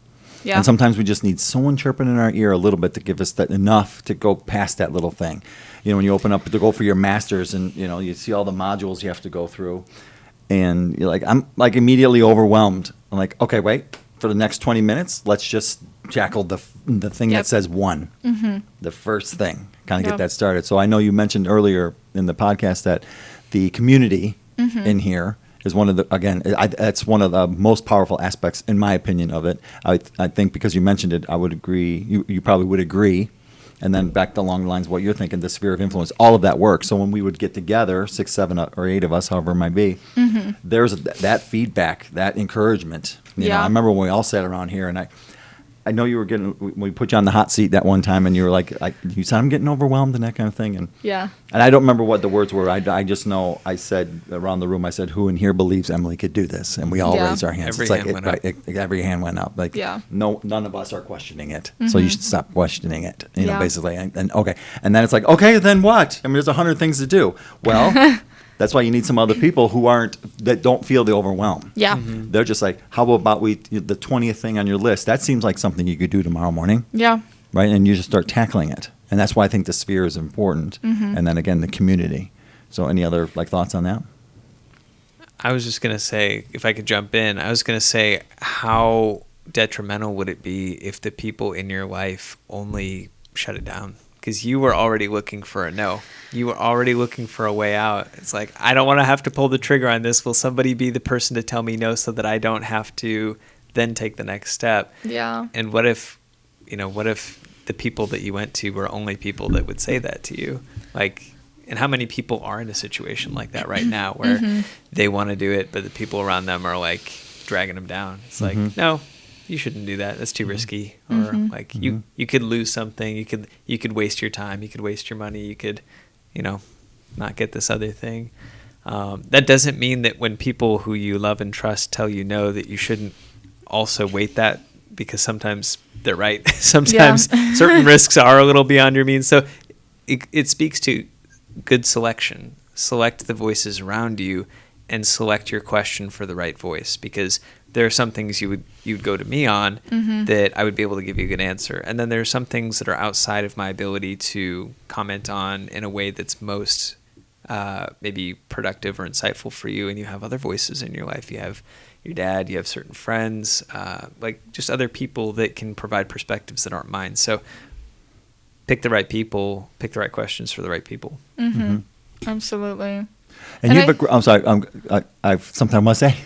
Yeah. And sometimes we just need someone chirping in our ear a little bit to give us that enough to go past that little thing. You know, when you open up to go for your master's, and you know, you see all the modules you have to go through, and you're like, I'm like immediately overwhelmed. I'm like, okay, wait. For the next 20 minutes, let's just tackle the thing that says one, the first thing, kind of get that started. So I know you mentioned earlier in the podcast that the community in here is one of the, again, that's one of the most powerful aspects, in my opinion, of it. I think because you mentioned it, I would agree, you probably would agree. And then back along the lines of what you're thinking, the sphere of influence, all of that work. So when we would get together, 6, 7, or 8 of us, however it might be, there's that feedback, that encouragement. You know, I remember when we all sat around here, and I know you were we put you on the hot seat that one time, and you were like you said, I'm getting overwhelmed and that kind of thing. And I don't remember what the words were. I just know I said around the room, I said, who in here believes Emily could do this? And we all raised our hands. Every hand went up. Like, no, none of us are questioning it. So you should stop questioning it, you know, basically. And okay. And then it's like, okay, then what? I mean, there's 100 things to do. Well, that's why you need some other people that don't feel the overwhelm. Yeah. They're just like, how about the 20th thing on your list? That seems like something you could do tomorrow morning. Yeah. Right? And you just start tackling it. And that's why I think the sphere is important. And then again, the community. So any other thoughts on that? I was just going to say, if I could jump in, I was going to say, how detrimental would it be if the people in your life only shut it down? Because you were already looking for a no. You were already looking for a way out. It's like, I don't want to have to pull the trigger on this. Will somebody be the person to tell me no, so that I don't have to then take the next step? Yeah. And what if the people that you went to were only people that would say that to you? Like, and how many people are in a situation like that right now, where they want to do it, but the people around them are like dragging them down? It's like, no, you shouldn't do that. That's too risky. Or like you could lose something. You could waste your time. You could waste your money. You could, not get this other thing. That doesn't mean that when people who you love and trust tell you no, that you shouldn't also weight that, because sometimes they're right. Sometimes certain risks are a little beyond your means. So it speaks to good selection. Select the voices around you and select your question for the right voice, because there are some things you'd go to me on that I would be able to give you a good answer. And then there are some things that are outside of my ability to comment on in a way that's most maybe productive or insightful for you. And you have other voices in your life. You have your dad, you have certain friends, like just other people that can provide perspectives that aren't mine. So pick the right people, pick the right questions for the right people. Absolutely. And you've I'm sorry, I've something I want to say.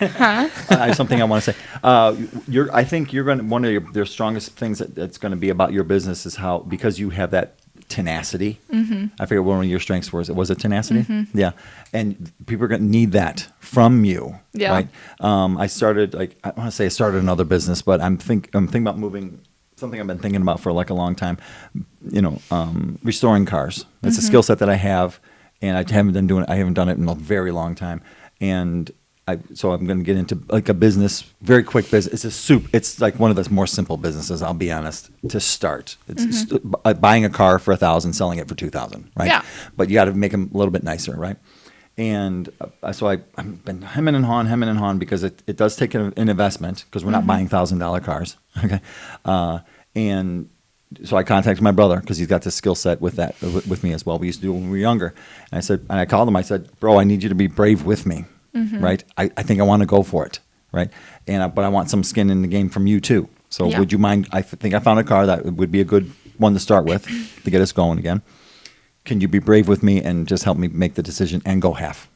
Huh? I have something I want to say. I think you're going to, one of your strongest things that's going to be about your business is how, because you have that tenacity. I forget what one of your strengths was. Was it tenacity? Yeah. And people are going to need that from you. Yeah. Right. I started another business, but I'm thinking about moving. Something I've been thinking about for like a long time. Restoring cars. It's a skill set that I have, and I haven't done it in a very long time. And so I'm going to get into like a business, very quick business. It's like one of the more simple businesses, I'll be honest, to start. It's buying a car for $1,000, selling it for $2,000, right? Yeah. But you got to make them a little bit nicer, right? And so I've been hemming and hawing because it does take an investment, because we're not buying $1,000 cars, okay? And so I contacted my brother, because he's got this skill set with that with me as well. We used to do it when we were younger. And I called him. I said, bro, I need you to be brave with me. Right? I think I want to go for it, right? But I want some skin in the game from you too. So would you mind? I think I found a car that would be a good one to start with to get us going again. Can you be brave with me and just help me make the decision and go half?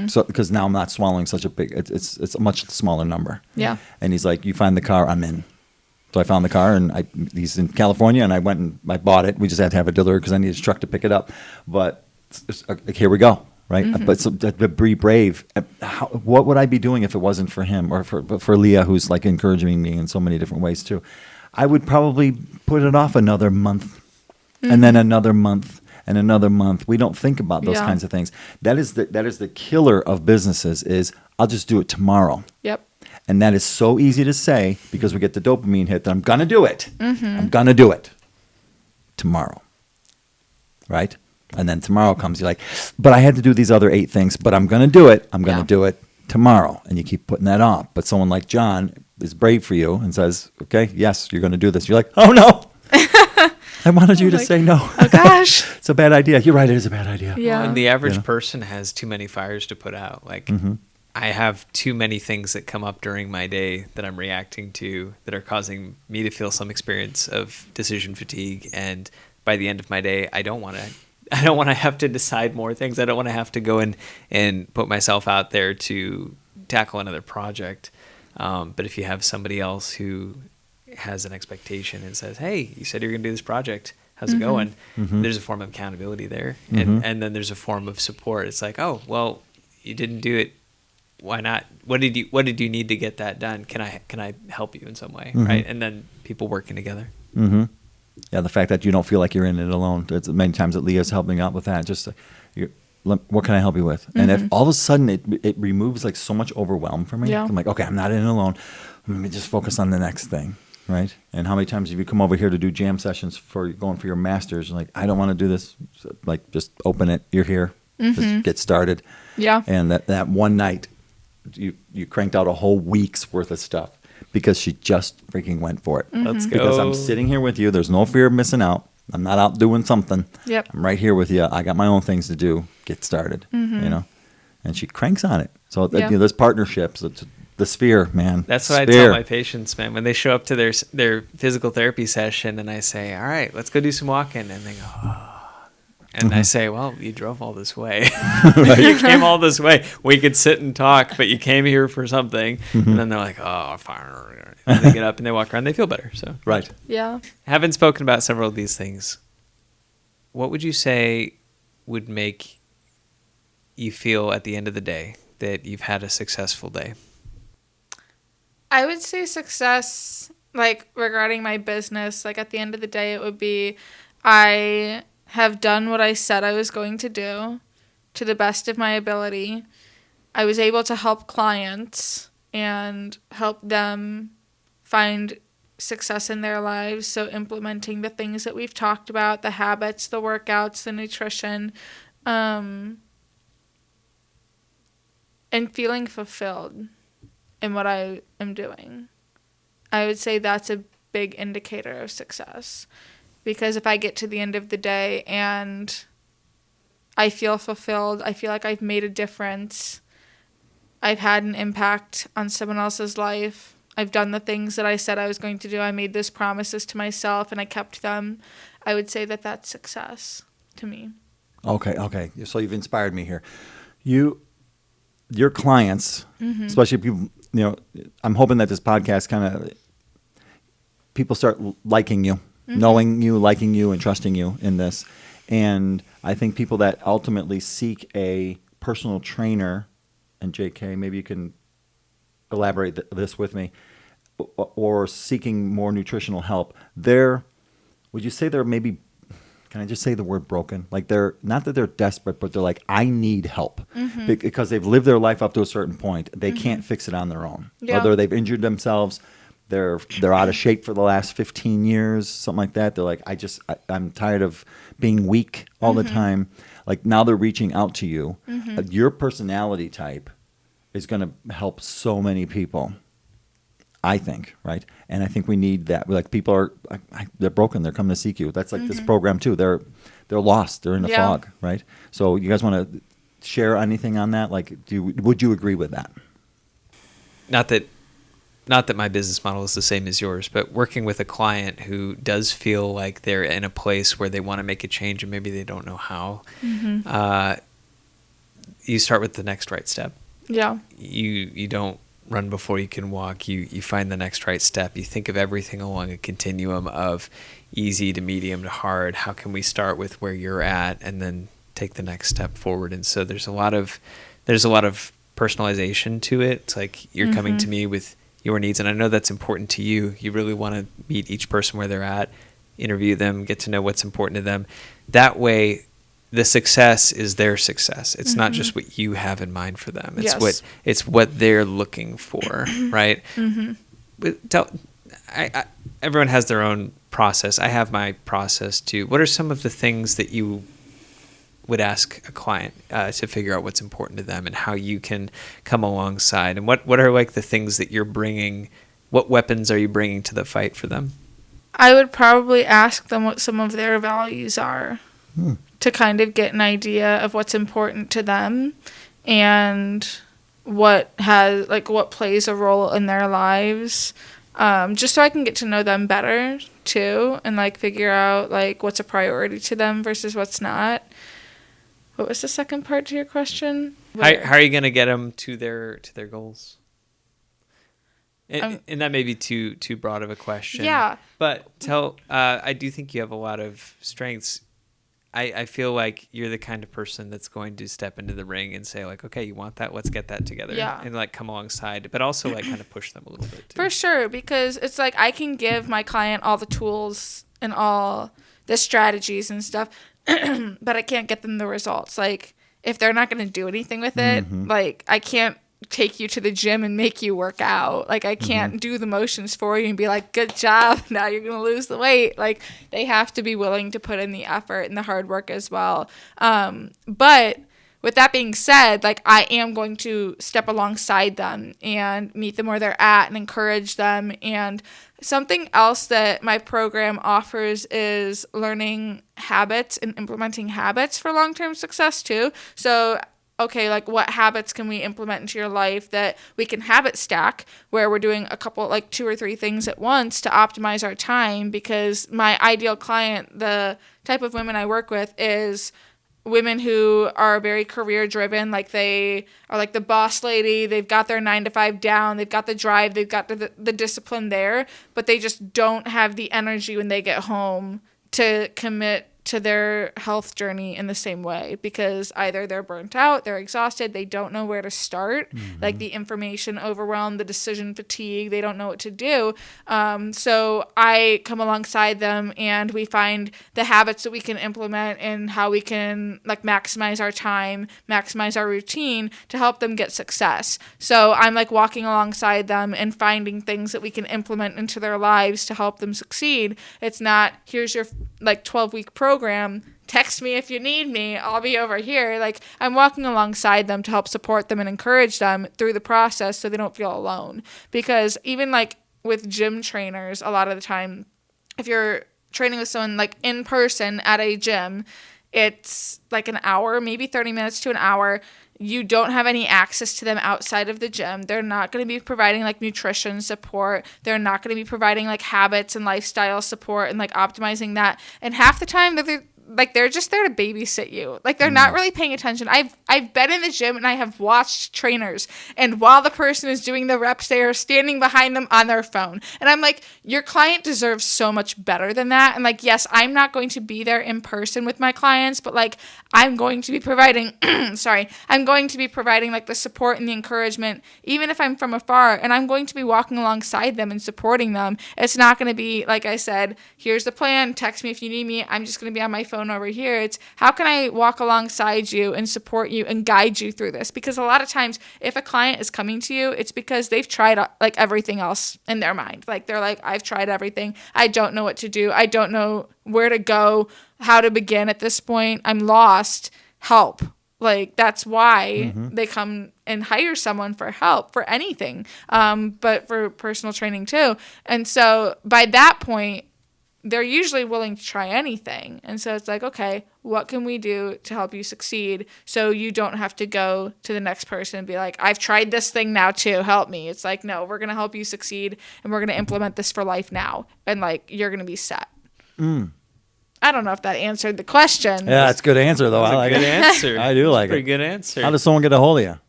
So because now I'm not swallowing such a big. It's a much smaller number. Yeah. And he's like, you find the car, I'm in. So I found the car, and he's in California, and I went and I bought it. We just had to have a delivery because I needed a truck to pick it up. But here we go. Right, but so to be brave. What would I be doing if it wasn't for him, or for Leah, who's like encouraging me in so many different ways too? I would probably put it off another month, and then another month, and another month. We don't think about those kinds of things. That is the killer of businesses. Is I'll just do it tomorrow. Yep. And that is so easy to say, because we get the dopamine hit that I'm gonna do it. I'm gonna do it tomorrow. Right. And then tomorrow comes, you're like, but I had to do these other 8 things, but I'm going to do it. I'm going to do it tomorrow. And you keep putting that off. But someone like John is brave for you and says, okay, yes, you're going to do this. You're like, oh, no. I wanted you to say no. Oh, gosh. It's a bad idea. You're right. It is a bad idea. Yeah. And the average person has too many fires to put out. Like, I have too many things that come up during my day that I'm reacting to that are causing me to feel some experience of decision fatigue. And by the end of my day, I don't want to have to decide more things. I don't want to have to go and put myself out there to tackle another project. But if you have somebody else who has an expectation and says, hey, you said you're going to do this project. How's it going? There's a form of accountability there. And then there's a form of support. It's like, oh, well, you didn't do it. Why not? What did you need to get that done? Can I help you in some way? Right. And then people working together. Yeah, the fact that you don't feel like you're in it alone. It's many times that Leah's helping out with that. Just what can I help you with? And if all of a sudden it removes like so much overwhelm for me. I'm like, okay, I'm not in it alone. Let me just focus on the next thing, right? And how many times have you come over here to do jam sessions for going for your masters? Like, I don't want to do this. So, like, just open it. You're here. Just get started. Yeah. And that one night, you cranked out a whole week's worth of stuff. Because she just freaking went for it. Let's go. Because I'm sitting here with you. There's no fear of missing out. I'm not out doing something. Yep. I'm right here with you. I got my own things to do. Get started. And she cranks on it. So there's partnerships. It's the sphere, man. That's what I tell my patients, man. When they show up to their physical therapy session, and I say, "All right, let's go do some walking," and they go, "Oh." And I say, well, you drove all this way. You came all this way. We could sit and talk, but you came here for something. And then they're like, oh, fine. And they get up and they walk around. They feel better. So Right. Yeah. Having spoken about several of these things, what would you say would make you feel at the end of the day that you've had a successful day? I would say success, like regarding my business, like at the end of the day, it would be I have done what I said I was going to do to the best of my ability. I was able to help clients and help them find success in their lives. So implementing the things that we've talked about, the habits, the workouts, the nutrition, and feeling fulfilled in what I am doing. I would say that's a big indicator of success. Because if I get to the end of the day and I feel fulfilled, I feel like I've made a difference, I've had an impact on someone else's life, I've done the things that I said I was going to do, I made those promises to myself and I kept them, I would say that that's success to me. Okay. So you've inspired me here. Your clients, especially people, I'm hoping that this podcast kind of, people start liking you, knowing you, liking you, and trusting you in this. And I think people that ultimately seek a personal trainer, and JK, maybe you can elaborate this with me, or seeking more nutritional help, would you say they're maybe, can I just say the word broken? Like they're, not that they're desperate, but they're like, I need help. Because they've lived their life up to a certain point. They can't fix it on their own. Yeah. Whether they've injured themselves, they're out of shape for the last 15 years, something like that. They're like, I'm tired of being weak all the time. Like now they're reaching out to you. Your personality type is going to help so many people, I think, right? And I think we need that. Like people are, they're broken. They're coming to seek you. That's like this program too. They're lost. They're in the fog, right? So you guys want to share anything on that? Like, would you agree with that? Not that my business model is the same as yours, but working with a client who does feel like they're in a place where they want to make a change and maybe they don't know how, you start with the next right step. Yeah. You don't run before you can walk. You find the next right step. You think of everything along a continuum of easy to medium to hard. How can we start with where you're at and then take the next step forward? And so there's a lot of personalization to it. It's like you're coming to me with your needs, and I know that's important to you. You really want to meet each person where they're at, interview them, get to know what's important to them. That way, the success is their success. It's not just what you have in mind for them. It's what they're looking for, right? But everyone has their own process. I have my process too. What are some of the things that you would ask a client to figure out what's important to them and how you can come alongside? And what are like the things that you're bringing? What weapons are you bringing to the fight for them? I would probably ask them what some of their values are to kind of get an idea of what's important to them and what plays a role in their lives, just so I can get to know them better too and like figure out like what's a priority to them versus what's not. What was the second part to your question? How are you going to get them to their goals? And that may be too broad of a question. Yeah. But I do think you have a lot of strengths. I feel like you're the kind of person that's going to step into the ring and say like, okay, you want that? Let's get that together. Yeah. And like come alongside, but also like kind of push them a little bit too. For sure, because it's like I can give my client all the tools and all the strategies and stuff, but I can't get them the results. Like if they're not going to do anything with it, like I can't take you to the gym and make you work out. Like I can't do the motions for you and be like, good job, now you're going to lose the weight. Like they have to be willing to put in the effort and the hard work as well. But with that being said, like I am going to step alongside them and meet them where they're at and encourage them. And something else that my program offers is learning habits and implementing habits for long-term success too. So okay, like what habits can we implement into your life that we can habit stack where we're doing a couple, like 2 or 3 things at once to optimize our time? Because my ideal client, the type of women I work with is women who are very career driven, like they are like the boss lady, they've got their 9 to 5 down, they've got the drive, they've got the discipline there, but they just don't have the energy when they get home to commit to their health journey in the same way, because either they're burnt out, they're exhausted, they don't know where to start, like the information overwhelm, the decision fatigue, they don't know what to do. So I come alongside them and we find the habits that we can implement and how we can like maximize our time, maximize our routine to help them get success. So I'm like walking alongside them and finding things that we can implement into their lives to help them succeed. It's not, here's your like 12-week program, text me if you need me, I'll be over here. Like, I'm walking alongside them to help support them and encourage them through the process so they don't feel alone. Because even like with gym trainers, a lot of the time, if you're training with someone like in person at a gym, it's like an hour, maybe 30 minutes to an hour. You don't have any access to them outside of the gym. They're not going to be providing like nutrition support. They're not going to be providing like habits and lifestyle support and like optimizing that. And half the time they're just there to babysit you. Like, they're not really paying attention. I've been in the gym and I have watched trainers, and while the person is doing the reps, they are standing behind them on their phone. And I'm like, your client deserves so much better than that. And like, yes, I'm not going to be there in person with my clients, but like, I'm going to be providing, I'm going to be providing like the support and the encouragement, even if I'm from afar, and I'm going to be walking alongside them and supporting them. It's not going to be, like I said, here's the plan, text me if you need me, I'm just going to be on my phone over here. It's how can I walk alongside you and support you and guide you through this? Because a lot of times if a client is coming to you, it's because they've tried like everything else in their mind. Like, they're like, I've tried everything. I don't know what to do. I don't know where to go, how to begin at this point. I'm lost. Help. Like, that's why they come and hire someone for help for anything, but for personal training too. And so by that point, they're usually willing to try anything. And so it's like, okay, what can we do to help you succeed so you don't have to go to the next person and be like, I've tried this thing now too, help me. It's like, no, we're going to help you succeed and we're going to implement this for life now. And like, you're going to be set. I don't know if that answered the question. Yeah, it's a good answer though. I like Good it. answer. I do like Pretty it. good answer. How does someone get a hold of you?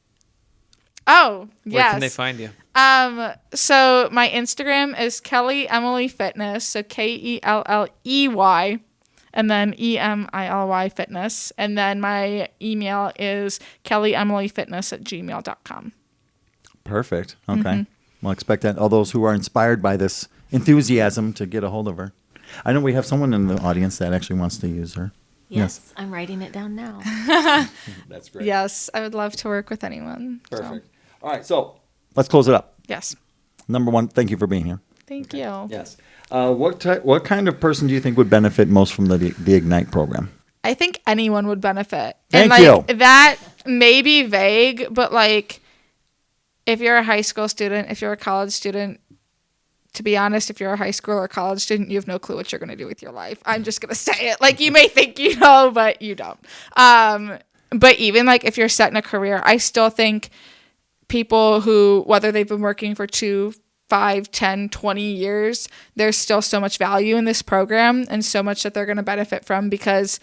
Oh, Where yes. can they find you? So my Instagram is Kelley Emily Fitness. So Kelley, and then EMILY Fitness. And then my email is kellyemilyfitness@gmail.com. Perfect. Okay. Well, expect that all those who are inspired by this enthusiasm to get a hold of her. I know we have someone in the audience that actually wants to use her. Yes, I'm writing it down now. That's great. Yes, I would love to work with anyone. Perfect. All right, so let's close it up. Yes. Number one, thank you for being here. Thank you. Yes. What kind of person do you think would benefit most from the Ignite program? I think anyone would benefit. Thank and you. That may be vague, but like, if you're a high school student, if you're a college student, to be honest, if you're a high school or college student, you have no clue what you're going to do with your life. I'm just going to say it. Like, you may think you know, but you don't. But even like if you're set in a career, I still think people who, whether they've been working for 2, 5, 10, 20 years, there's still so much value in this program and so much that they're going to benefit from, because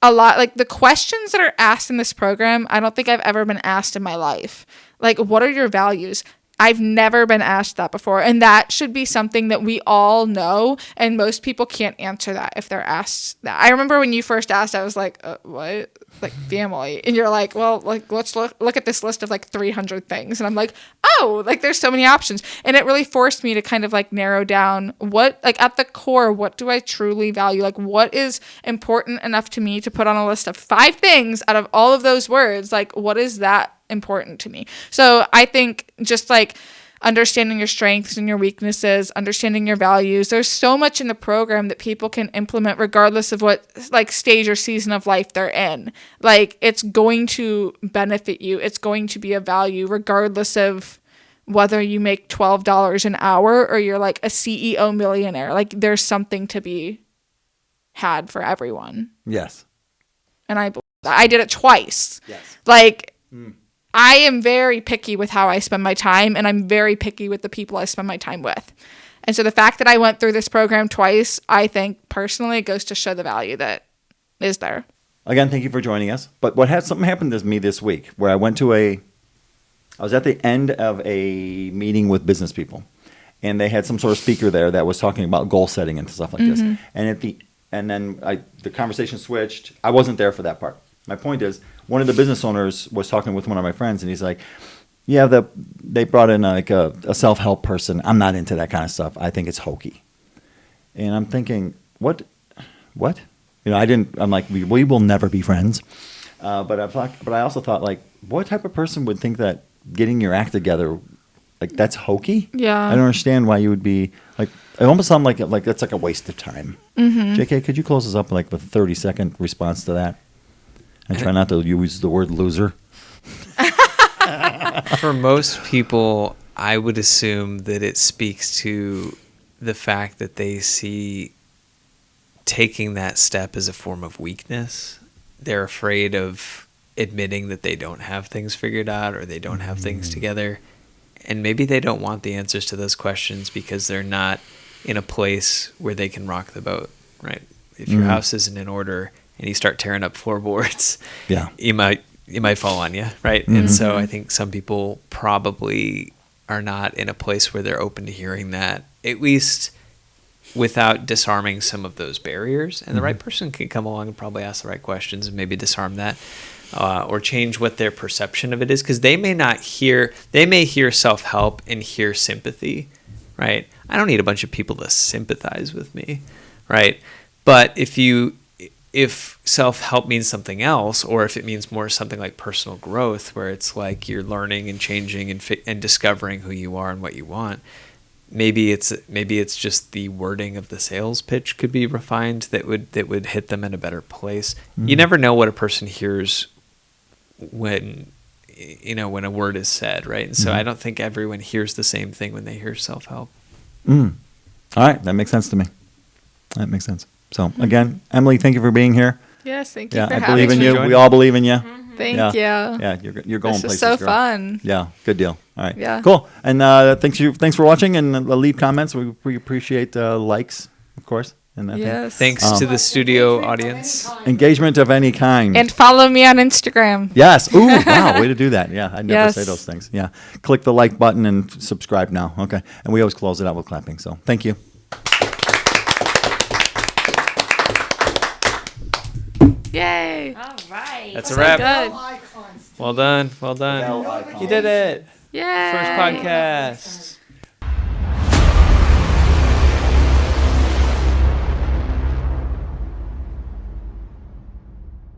a lot, like the questions that are asked in this program, I don't think I've ever been asked in my life. Like, what are your values? I've never been asked that before. And that should be something that we all know. And most people can't answer that if they're asked that. I remember when you first asked, I was like, what? Like, family. And you're like, well, like, let's look at this list of like 300 things. And I'm like, oh, like there's so many options. And it really forced me to kind of like narrow down what, like at the core, what do I truly value? Like, what is important enough to me to put on a list of 5 things out of all of those words? Like, what is that important to me? So I think just like understanding your strengths and your weaknesses, understanding your values, there's so much in the program that people can implement regardless of what like stage or season of life they're in. Like, it's going to benefit you. It's going to be a value regardless of whether you make $12 an hour or you're like a CEO millionaire. Like, there's something to be had for everyone. Yes. And I believe that. I did it twice. Yes. Like, I am very picky with how I spend my time, and I'm very picky with the people I spend my time with. And so the fact that I went through this program twice, I think personally goes to show the value that is there. Again, thank you for joining us. But something happened to me this week where I was at the end of a meeting with business people, and they had some sort of speaker there that was talking about goal setting and stuff like this. And and then the conversation switched. I wasn't there for that part. My point is, one of the business owners was talking with one of my friends, and he's like, yeah, they brought in like a self-help person. I'm not into that kind of stuff. I think it's hokey. And I'm thinking, what? You know, I'm like, we will never be friends. But I also thought, like, what type of person would think that getting your act together, like, that's hokey? Yeah. I don't understand why you would be, like, it almost sounds like that's like a waste of time. Mm-hmm. JK, could you close us up, like, with a 30-second response to that? And try not to use the word loser. For most people, I would assume that it speaks to the fact that they see taking that step as a form of weakness. They're afraid of admitting that they don't have things figured out or they don't have things together. And maybe they don't want the answers to those questions because they're not in a place where they can rock the boat, right? If your house isn't in order and you start tearing up floorboards, you might fall on you, right? Mm-hmm. And so I think some people probably are not in a place where they're open to hearing that, at least without disarming some of those barriers. And the right person can come along and probably ask the right questions and maybe disarm that or change what their perception of it is. Because they may hear self-help and hear sympathy, right? I don't need a bunch of people to sympathize with me, right? But if self-help means something else, or if it means more something like personal growth, where it's like you're learning and changing and discovering who you are and what you want, maybe it's just the wording of the sales pitch could be refined that would hit them in a better place. You never know what a person hears when a word is said, right? And so I don't think everyone hears the same thing when they hear self-help. All right, that makes sense to me. That makes sense. So again, Emily, thank you for being here. Yes, thank you for having me. I believe in you. We all believe in you. Thank you. Yeah, you're going this places. This is so girl. fun. Yeah, good deal. All right. Yeah. Cool. And thanks for watching, and leave comments. We appreciate likes, of course. And yes. Thanks to the studio audience. Engagement of any kind. And follow me on Instagram. Yes. Ooh, wow, way to do that. Yeah, I never say those things. Yeah. Click the like button and subscribe now. Okay. And we always close it out with clapping. So thank you. Yay. All right. That's a wrap. Good. Well done. You did it. Yay. First podcast.